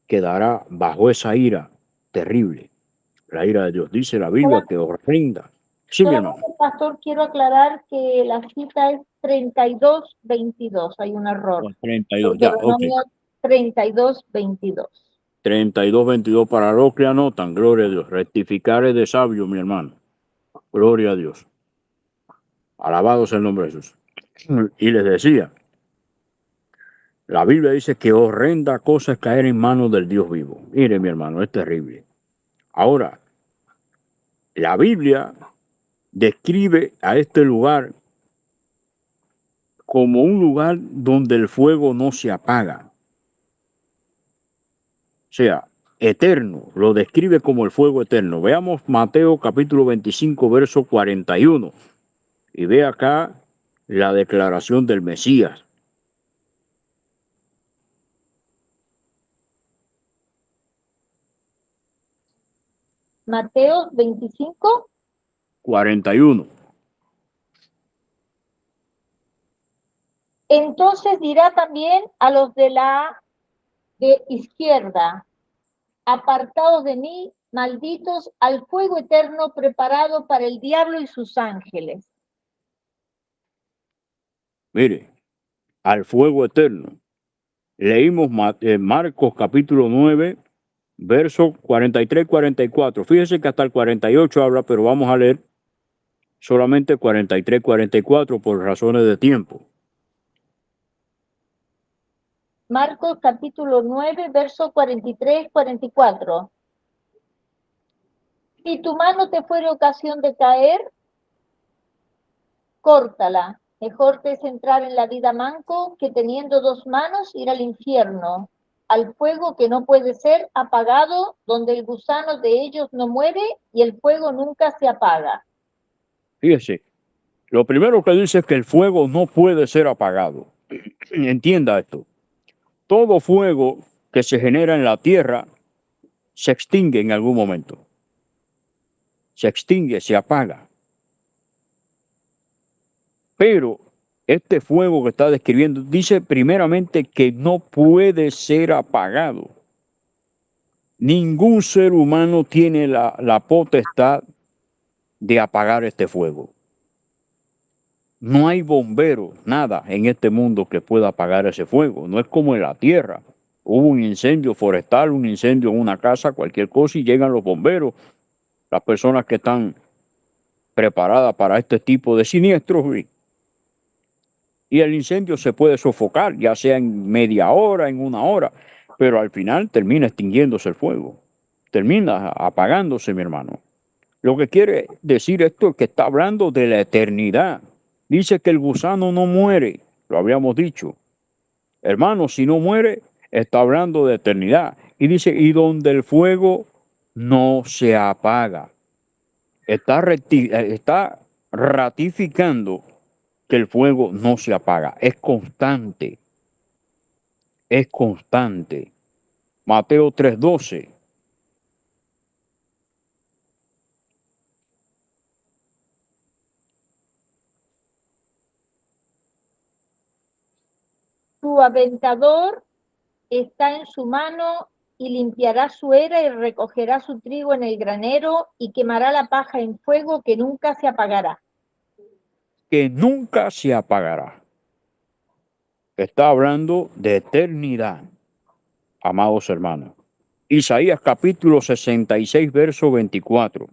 quedará bajo esa ira terrible. La ira de Dios. Dice la Biblia que os rinda. Sí, mi hermano. Solamente, pastor, quiero aclarar que la cita es 32:22. Hay un error. 32, ya, ok. 32:22. 32, 22 para los que anotan, gloria a Dios. Rectificar es de sabio, mi hermano. Gloria a Dios. Alabado sea el nombre de Jesús. Y les decía, la Biblia dice que horrenda cosa es caer en manos del Dios vivo. Mire, mi hermano, es terrible. Ahora, la Biblia describe a este lugar como un lugar donde el fuego no se apaga. O sea, eterno, lo describe como el fuego eterno. Veamos Mateo capítulo 25, verso 41. Y ve acá la declaración del Mesías. Mateo 25. 41. Entonces dirá también a los de la izquierda, apartados de mí, malditos, al fuego eterno preparado para el diablo y sus ángeles. Mire, al fuego eterno. Leímos Marcos capítulo 9, versos 43 y 44. Fíjese que hasta el 48 habla, pero vamos a leer solamente 43 y 44 por razones de tiempo. Marcos capítulo 9, verso 43-44. Si tu mano te fuere ocasión de caer, córtala. Mejor te es entrar en la vida manco que teniendo dos manos ir al infierno, al fuego que no puede ser apagado, donde el gusano de ellos no muere y el fuego nunca se apaga. Fíjese, lo primero que dice es que el fuego no puede ser apagado. Entienda esto. Todo fuego que se genera en la tierra se extingue en algún momento. Se extingue, se apaga. Pero este fuego que está describiendo dice primeramente que no puede ser apagado. Ningún ser humano tiene la potestad de apagar este fuego. No hay bombero, nada en este mundo que pueda apagar ese fuego. No es como en la tierra. Hubo un incendio forestal, un incendio en una casa, cualquier cosa, y llegan los bomberos, las personas que están preparadas para este tipo de siniestros, y el incendio se puede sofocar, ya sea en media hora, en una hora, pero al final termina extinguiéndose el fuego, termina apagándose, mi hermano. Lo que quiere decir esto es que está hablando de la eternidad. Dice que el gusano no muere, lo habíamos dicho. Hermano, si no muere, está hablando de eternidad. Y dice, y donde el fuego no se apaga. Está ratificando que el fuego no se apaga, es constante, es constante. Mateo 3:12. Tu aventador está en su mano y limpiará su era y recogerá su trigo en el granero y quemará la paja en fuego que nunca se apagará. Que nunca se apagará. Está hablando de eternidad, amados hermanos. Isaías capítulo 66, verso 24.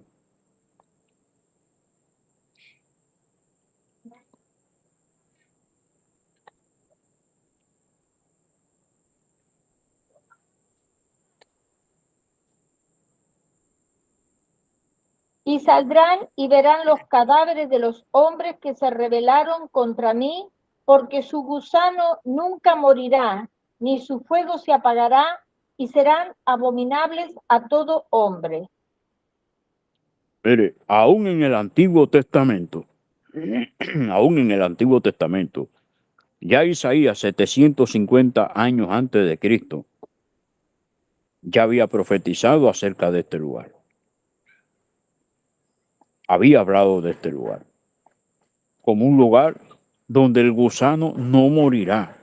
Y saldrán y verán los cadáveres de los hombres que se rebelaron contra mí porque su gusano nunca morirá, ni su fuego se apagará, y serán abominables a todo hombre. Mire, aún en el Antiguo Testamento, aún en el Antiguo Testamento, ya Isaías, 750 años antes de Cristo, ya había profetizado acerca de este lugar. Había hablado de este lugar como un lugar donde el gusano no morirá,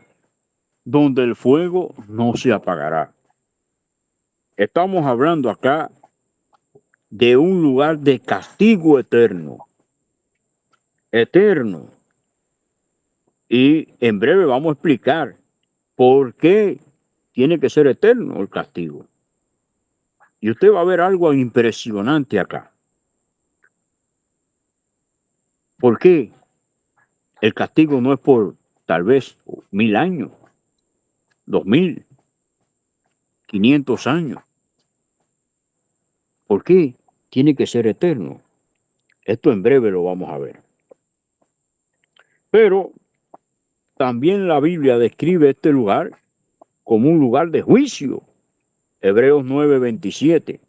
donde el fuego no se apagará. Estamos hablando acá de un lugar de castigo eterno, eterno. Y en breve vamos a explicar por qué tiene que ser eterno el castigo. Y usted va a ver algo impresionante acá. ¿Por qué el castigo no es por tal vez 1000 años, 2000, 500 años? ¿Por qué tiene que ser eterno? Esto en breve lo vamos a ver. Pero también la Biblia describe este lugar como un lugar de juicio. Hebreos 9:27.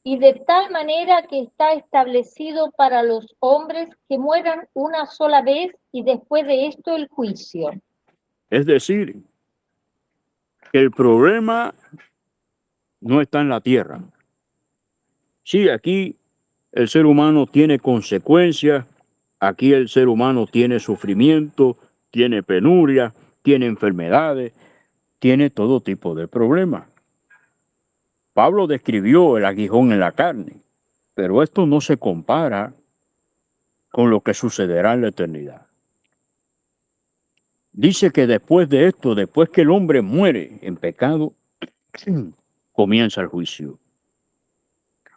Y de tal manera que está establecido para los hombres que mueran una sola vez y después de esto el juicio. Es decir, que el problema no está en la tierra. Sí, aquí el ser humano tiene consecuencias, aquí el ser humano tiene sufrimiento, tiene penuria, tiene enfermedades, tiene todo tipo de problemas. Pablo describió el aguijón en la carne, pero esto no se compara con lo que sucederá en la eternidad. Dice que después de esto, después que el hombre muere en pecado, comienza el juicio.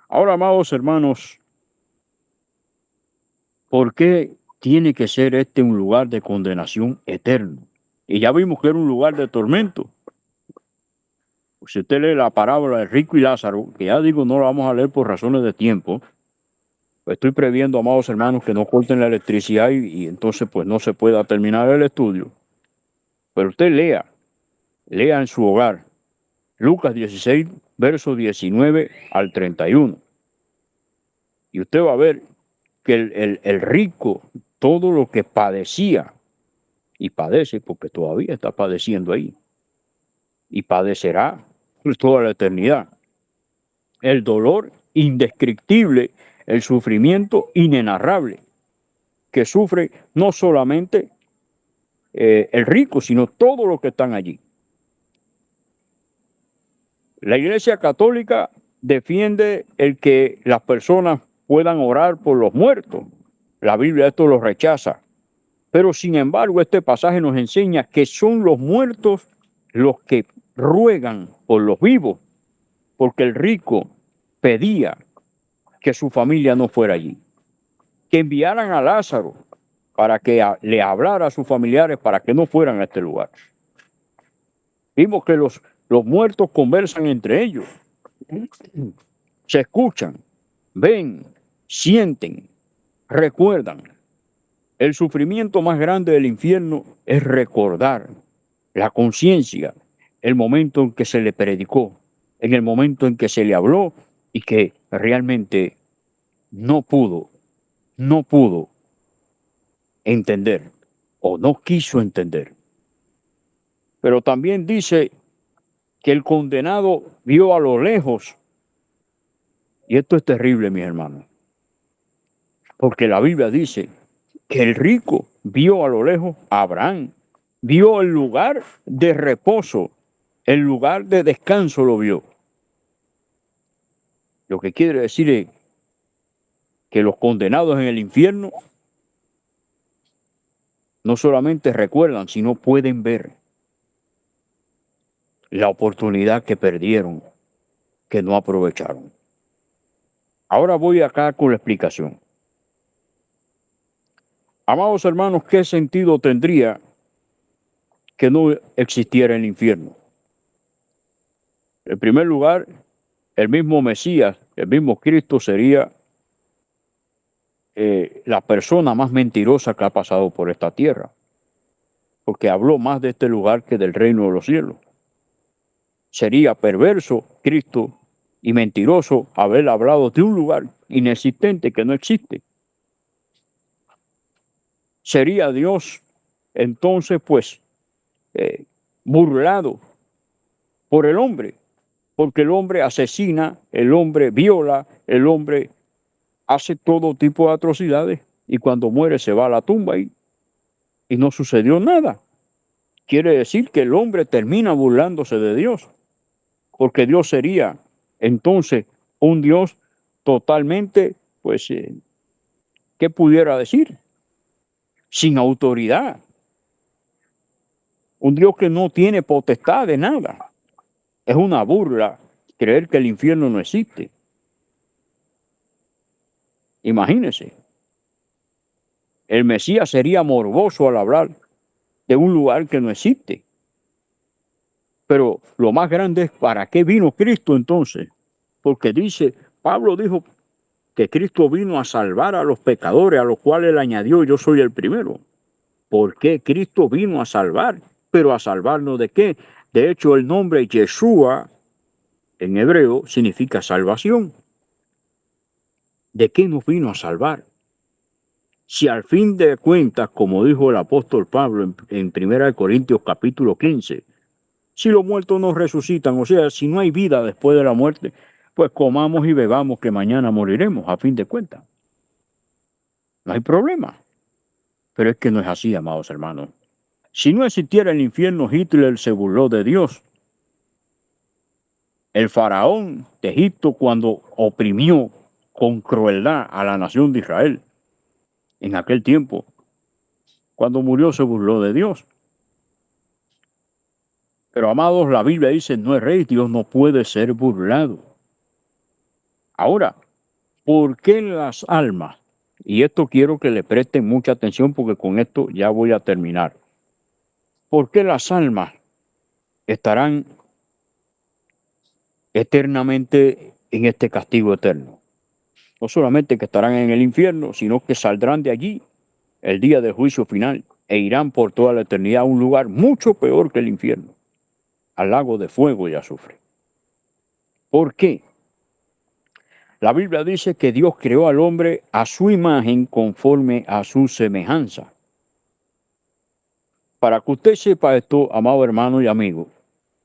Ahora, amados hermanos, ¿por qué tiene que ser este un lugar de condenación eterno? Y ya vimos que era un lugar de tormento. Si usted lee la parábola de rico y Lázaro, que ya digo, no la vamos a leer por razones de tiempo, pues estoy previendo, amados hermanos, que no corten la electricidad y entonces pues no se pueda terminar el estudio. Pero usted lea en su hogar, Lucas 16, versos 19 al 31. Y usted va a ver que el rico, todo lo que padecía, y padece porque todavía está padeciendo ahí, y padecerá por toda la eternidad. El dolor indescriptible, el sufrimiento inenarrable que sufre no solamente el rico, sino todos los que están allí. La Iglesia Católica defiende el que las personas puedan orar por los muertos. La Biblia esto lo rechaza. Pero sin embargo, este pasaje nos enseña que son los muertos los que ruegan por los vivos, porque el rico pedía que su familia no fuera allí, que enviaran a Lázaro para que le hablara a sus familiares para que no fueran a este lugar. Vimos que los muertos conversan entre ellos, se escuchan, ven, sienten, recuerdan. El sufrimiento más grande del infierno es recordar la conciencia, el momento en que se le predicó, en el momento en que se le habló y que realmente no pudo entender o no quiso entender. Pero también dice que el condenado vio a lo lejos, y esto es terrible, mis hermanos, porque la Biblia dice que el rico vio a lo lejos a Abraham, vio el lugar de reposo, el lugar de descanso lo vio. Lo que quiere decir es que los condenados en el infierno no solamente recuerdan, sino pueden ver la oportunidad que perdieron, que no aprovecharon. Ahora voy acá con la explicación. Amados hermanos, ¿qué sentido tendría que no existiera el infierno. En primer lugar, el mismo Mesías, el mismo Cristo sería la persona más mentirosa que ha pasado por esta tierra, porque habló más de este lugar que del reino de los cielos. Sería perverso Cristo y mentiroso haber hablado de un lugar inexistente que no existe. Sería Dios entonces pues burlado por el hombre, porque el hombre asesina, el hombre viola, el hombre hace todo tipo de atrocidades y cuando muere se va a la tumba y no sucedió nada. Quiere decir que el hombre termina burlándose de Dios, porque Dios sería entonces un Dios totalmente, pues, ¿qué pudiera decir? Sin autoridad. Un Dios que no tiene potestad de nada. Es una burla creer que el infierno no existe. Imagínense. El Mesías sería morboso al hablar de un lugar que no existe. Pero lo más grande es ¿para qué vino Cristo entonces? Porque dice, Pablo dijo que Cristo vino a salvar a los pecadores, a los cuales le añadió, yo soy el primero. ¿Por qué Cristo vino a salvar? Pero a salvarnos de qué? De hecho, el nombre Yeshua en hebreo significa salvación. ¿De qué nos vino a salvar? Si al fin de cuentas, como dijo el apóstol Pablo en 1 Corintios capítulo 15, si los muertos no resucitan, o sea, si no hay vida después de la muerte, pues comamos y bebamos que mañana moriremos, a fin de cuentas. No hay problema. Pero es que no es así, amados hermanos. Si no existiera el infierno, Hitler se burló de Dios. El faraón de Egipto, cuando oprimió con crueldad a la nación de Israel, en aquel tiempo, cuando murió se burló de Dios. Pero amados, la Biblia dice, no es rey, Dios no puede ser burlado. Ahora, ¿por qué las almas? Y esto quiero que le presten mucha atención porque con esto ya voy a terminar. ¿Por qué las almas estarán eternamente en este castigo eterno? No solamente que estarán en el infierno, sino que saldrán de allí el día del juicio final e irán por toda la eternidad a un lugar mucho peor que el infierno, al lago de fuego y azufre. ¿Por qué? La Biblia dice que Dios creó al hombre a su imagen conforme a su semejanza. Para que usted sepa esto, amado hermano y amigo,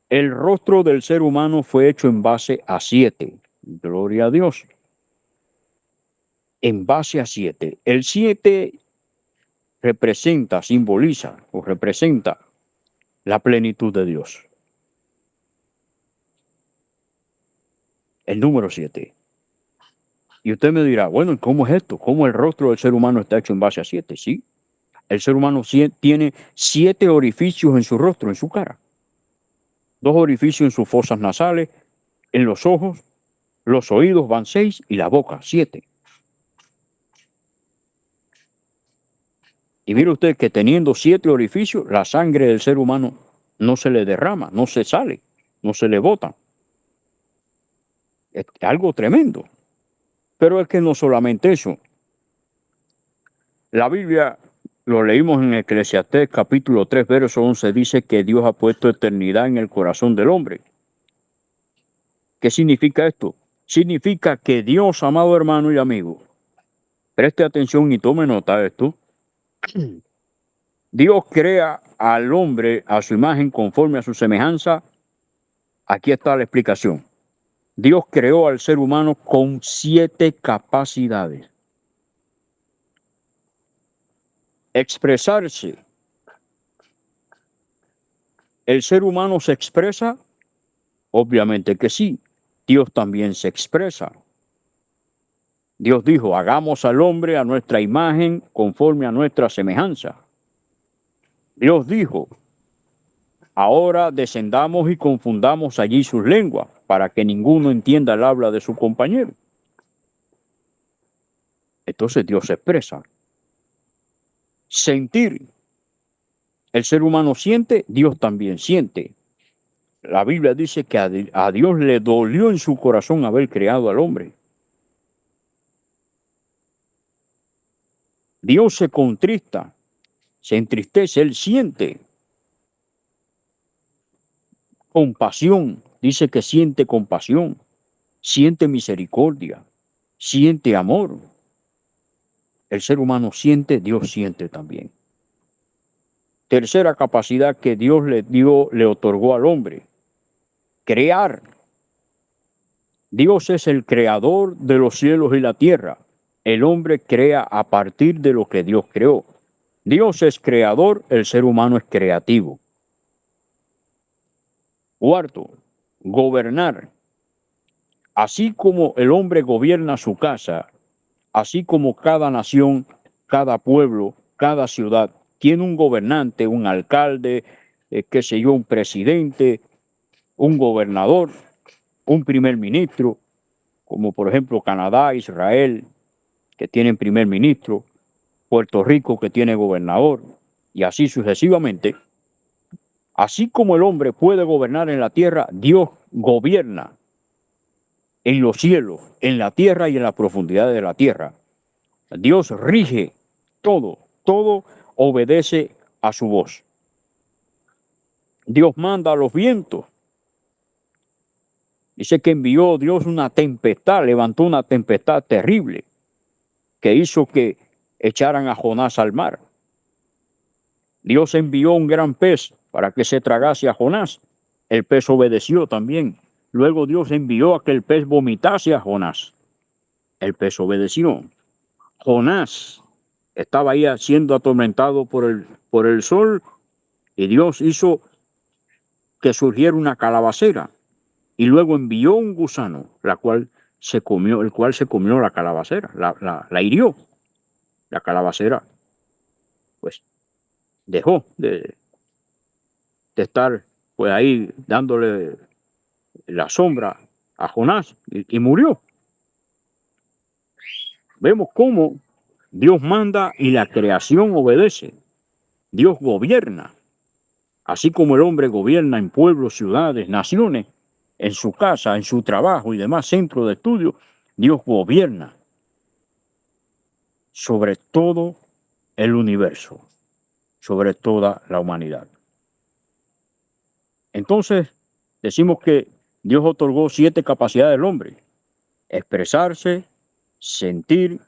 el rostro del ser humano fue hecho en base a 7. Gloria a Dios. En base a 7. El 7 representa, simboliza o representa la plenitud de Dios. El número 7. Y usted me dirá, bueno, ¿cómo es esto? ¿Cómo el rostro del ser humano está hecho en base a 7? Sí, el ser humano tiene 7 orificios en su rostro, en su cara. 2 orificios en sus fosas nasales, en los ojos, los oídos van 6 y la boca 7. Y mire usted que teniendo 7 orificios, la sangre del ser humano no se le derrama, no se sale, no se le bota. Es algo tremendo. Pero es que no solamente eso. La Biblia, lo leímos en Eclesiastés capítulo 3, verso 11, dice que Dios ha puesto eternidad en el corazón del hombre. ¿Qué significa esto? Significa que Dios, amado hermano y amigo, preste atención y tome nota de esto. Dios crea al hombre a su imagen conforme a su semejanza. Aquí está la explicación. Dios creó al ser humano con 7 capacidades. Expresarse. ¿El ser humano se expresa? Obviamente que sí. Dios también se expresa. Dios dijo, hagamos al hombre a nuestra imagen conforme a nuestra semejanza. Dios dijo, ahora descendamos y confundamos allí sus lenguas para que ninguno entienda el habla de su compañero. Entonces Dios se expresa. Sentir. El ser humano siente, Dios también siente. La Biblia dice que a Dios le dolió en su corazón haber creado al hombre. Dios se contrista, se entristece, Él siente compasión, dice que siente compasión, siente misericordia, siente amor. El ser humano siente, Dios siente también. Tercera capacidad que Dios le otorgó al hombre, crear. Dios es el creador de los cielos y la tierra. El hombre crea a partir de lo que Dios creó. Dios es creador, el ser humano es creativo. Cuarto, gobernar. Así como el hombre gobierna su casa, así como cada nación, cada pueblo, cada ciudad tiene un gobernante, un alcalde, qué sé yo, un presidente, un gobernador, un primer ministro, como por ejemplo Canadá, Israel, que tienen primer ministro, Puerto Rico, que tiene gobernador, y así sucesivamente. Así como el hombre puede gobernar en la tierra, Dios gobierna en los cielos, en la tierra y en la profundidad de la tierra. Dios rige todo, todo obedece a su voz. Dios manda a los vientos. Dice que envió Dios una tempestad, levantó una tempestad terrible que hizo que echaran a Jonás al mar. Dios envió un gran pez para que se tragase a Jonás. El pez obedeció también. Luego Dios envió a que el pez vomitase a Jonás. El pez obedeció. Jonás estaba ahí siendo atormentado por el sol y Dios hizo que surgiera una calabacera y luego envió un gusano, el cual se comió la calabacera, la hirió. La calabacera, pues, dejó de estar pues ahí dándole la sombra a Jonás y murió. Vemos cómo Dios manda y la creación obedece. Dios gobierna. Así como el hombre gobierna en pueblos, ciudades, naciones, en su casa, en su trabajo y demás centros de estudio, Dios gobierna sobre todo el universo, sobre toda la humanidad. Entonces, decimos que Dios otorgó 7 capacidades al hombre: expresarse, sentir,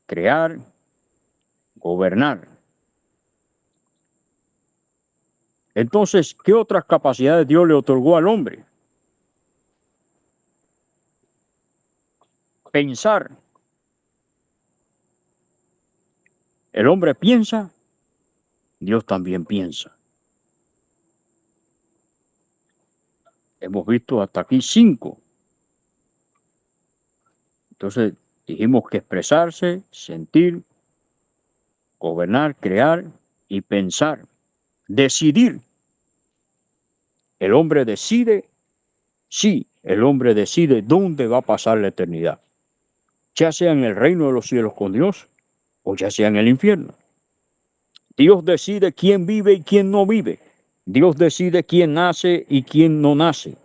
crear, gobernar. Entonces, ¿qué otras capacidades Dios le otorgó al hombre? Pensar. El hombre piensa, Dios también piensa. Hemos visto hasta aquí 5. Entonces, dijimos que expresarse, sentir, gobernar, crear y pensar. Decidir. El hombre decide, sí, el hombre decide dónde va a pasar la eternidad, ya sea en el reino de los cielos con Dios o ya sea en el infierno. Dios decide quién vive y quién no vive. Dios decide quién nace y quién no nace.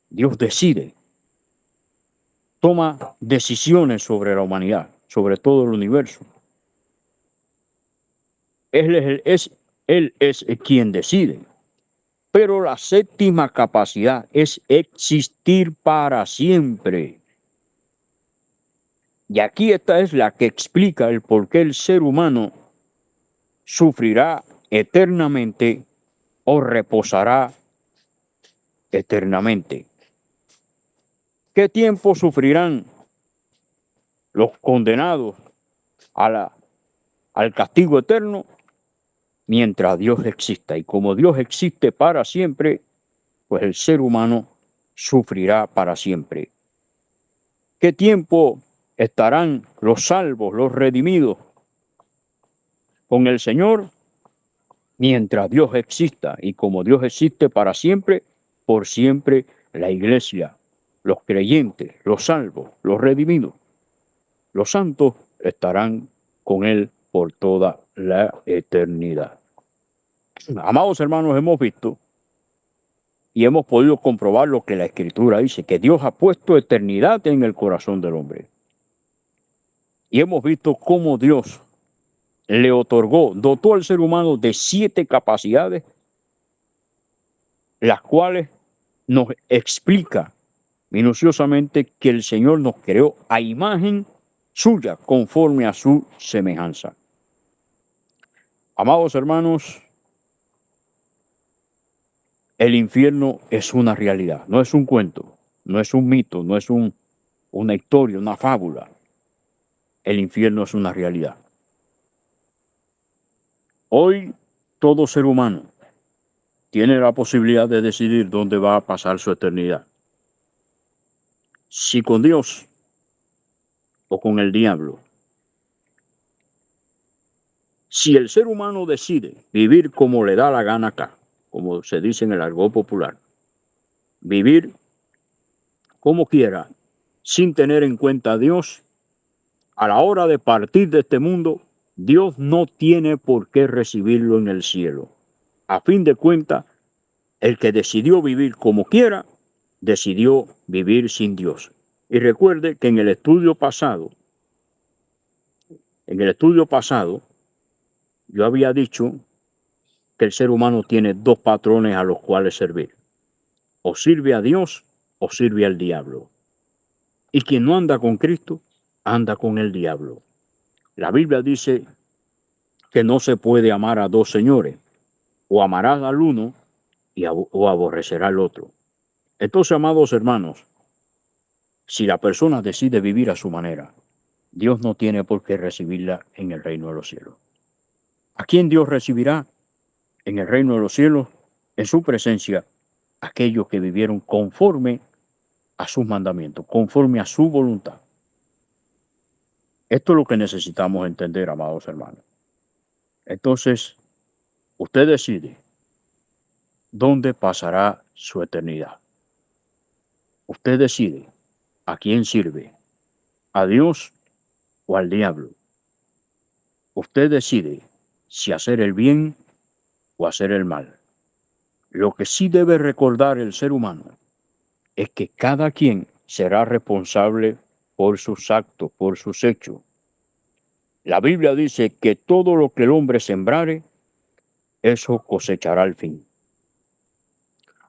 Dios decide, toma decisiones sobre la humanidad, sobre todo el universo. Él es quien decide. Pero la 7ª capacidad es existir para siempre. Y aquí esta es la que explica el por qué el ser humano sufrirá eternamente o reposará eternamente. ¿Qué tiempo sufrirán los condenados al castigo eterno? Mientras Dios exista. Y como Dios existe para siempre, pues el ser humano sufrirá para siempre. ¿Qué tiempo estarán los salvos, los redimidos con el Señor? Mientras Dios exista. Y como Dios existe para siempre, por siempre la iglesia, los creyentes, los salvos, los redimidos, los santos estarán con Él por toda la eternidad. Amados hermanos, hemos visto y hemos podido comprobar lo que la Escritura dice, que Dios ha puesto eternidad en el corazón del hombre. Y hemos visto cómo Dios le dotó al ser humano de 7 capacidades, las cuales nos explica minuciosamente que el Señor nos creó a imagen suya, conforme a su semejanza. Amados hermanos, el infierno es una realidad, no es un cuento, no es un mito, no es una historia, una fábula. El infierno es una realidad. Hoy todo ser humano tiene la posibilidad de decidir dónde va a pasar su eternidad. Si con Dios o con el diablo. Si el ser humano decide vivir como le da la gana acá, como se dice en el argot popular, vivir como quiera, sin tener en cuenta a Dios, a la hora de partir de este mundo, Dios no tiene por qué recibirlo en el cielo. A fin de cuentas, el que decidió vivir como quiera, decidió vivir sin Dios. Y recuerde que en el estudio pasado, yo había dicho que el ser humano tiene 2 patrones a los cuales servir. O sirve a Dios o sirve al diablo. Y quien no anda con Cristo, anda con el diablo. La Biblia dice que no se puede amar a 2 señores. O amarás al uno o aborrecerá al otro. Entonces, amados hermanos, si la persona decide vivir a su manera, Dios no tiene por qué recibirla en el reino de los cielos. ¿A quién Dios recibirá en el reino de los cielos? En su presencia, aquellos que vivieron conforme a sus mandamientos, conforme a su voluntad. Esto es lo que necesitamos entender, amados hermanos. Entonces, usted decide dónde pasará su eternidad. Usted decide a quién sirve, a Dios o al diablo. Usted decide si hacer el bien o hacer el mal. Lo que sí debe recordar el ser humano es que cada quien será responsable por sus actos, por sus hechos. La Biblia dice que todo lo que el hombre sembrare, eso cosechará al fin.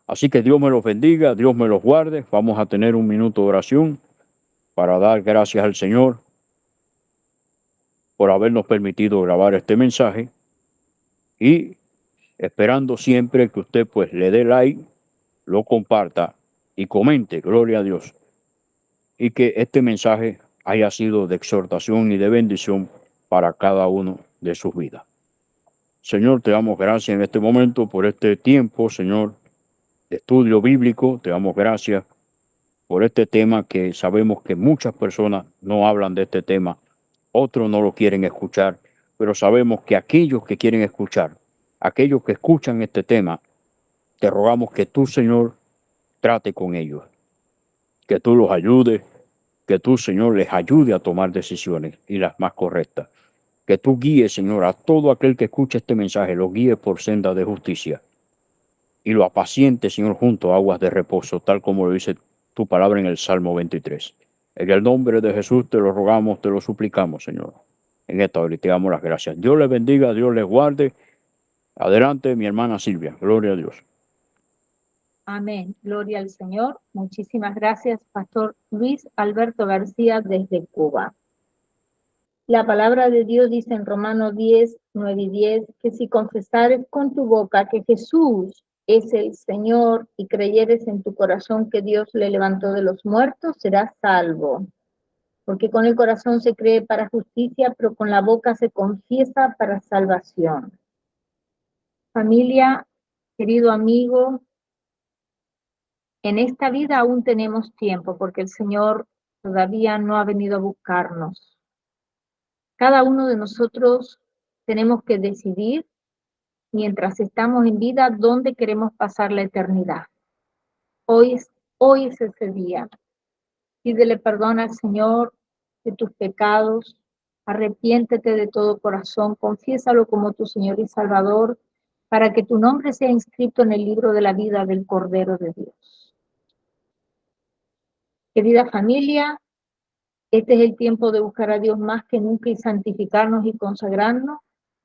Así que Dios me los bendiga, Dios me los guarde. Vamos a tener un minuto de oración para dar gracias al Señor por habernos permitido grabar este mensaje y esperando siempre que usted pues le dé like, lo comparta y comente, gloria a Dios, y que este mensaje haya sido de exhortación y de bendición para cada uno de sus vidas. Señor, te damos gracias en este momento por este tiempo, Señor, de estudio bíblico. Te damos gracias por este tema que sabemos que muchas personas no hablan de este tema, otros no lo quieren escuchar, pero sabemos que aquellos que quieren escuchar, aquellos que escuchan este tema, te rogamos que tú, Señor, trate con ellos, que tú los ayudes, que tú, Señor, les ayude a tomar decisiones y las más correctas. Que tú guíes, Señor, a todo aquel que escuche este mensaje, lo guíe por senda de justicia y lo apaciente, Señor, junto a aguas de reposo, tal como lo dice tu palabra en el Salmo 23. En el nombre de Jesús te lo rogamos, te lo suplicamos, Señor. En esta hora te damos las gracias. Dios les bendiga, Dios les guarde. Adelante, mi hermana Silvia. Gloria a Dios. Amén. Gloria al Señor. Muchísimas gracias, Pastor Luis Alberto García desde Cuba. La palabra de Dios dice en Romanos 10, 9 y 10, que si confesares con tu boca que Jesús es el Señor y creyeres en tu corazón que Dios le levantó de los muertos, serás salvo. Porque con el corazón se cree para justicia, pero con la boca se confiesa para salvación. Familia, querido amigo, en esta vida aún tenemos tiempo porque el Señor todavía no ha venido a buscarnos. Cada uno de nosotros tenemos que decidir, mientras estamos en vida, dónde queremos pasar la eternidad. Hoy es ese día. Pídele perdón al Señor de tus pecados, Arrepiéntete de todo corazón, confiésalo como tu Señor y Salvador, para que tu nombre sea inscrito en el libro de la vida del Cordero de Dios. Querida familia, este es el tiempo de buscar a Dios más que nunca y santificarnos y consagrarnos,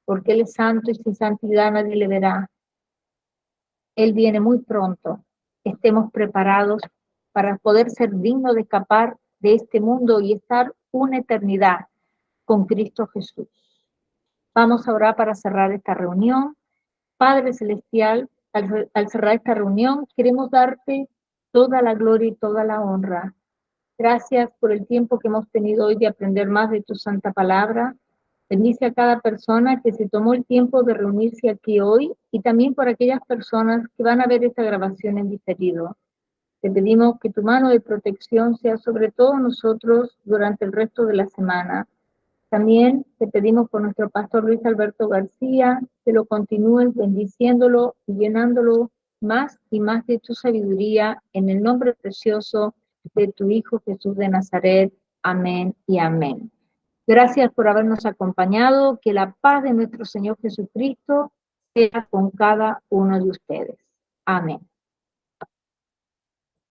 porque Él es santo y sin santidad nadie le verá. Él viene muy pronto. Estemos preparados para poder ser dignos de escapar de este mundo y estar una eternidad con Cristo Jesús. Vamos a orar para cerrar esta reunión. Padre Celestial, al cerrar esta reunión, queremos darte toda la gloria y toda la honra. Gracias por el tiempo que hemos tenido hoy de aprender más de tu santa palabra. Bendice a cada persona que se tomó el tiempo de reunirse aquí hoy y también por aquellas personas que van a ver esta grabación en diferido. Te pedimos que tu mano de protección sea sobre todos nosotros durante el resto de la semana. También te pedimos por nuestro pastor Luis Alberto García, que lo continúes bendiciéndolo y llenándolo más y más de tu sabiduría, en el nombre precioso de tu Hijo Jesús de Nazaret. Amén y amén. Gracias por habernos acompañado. Que la paz de nuestro Señor Jesucristo sea con cada uno de ustedes. Amén.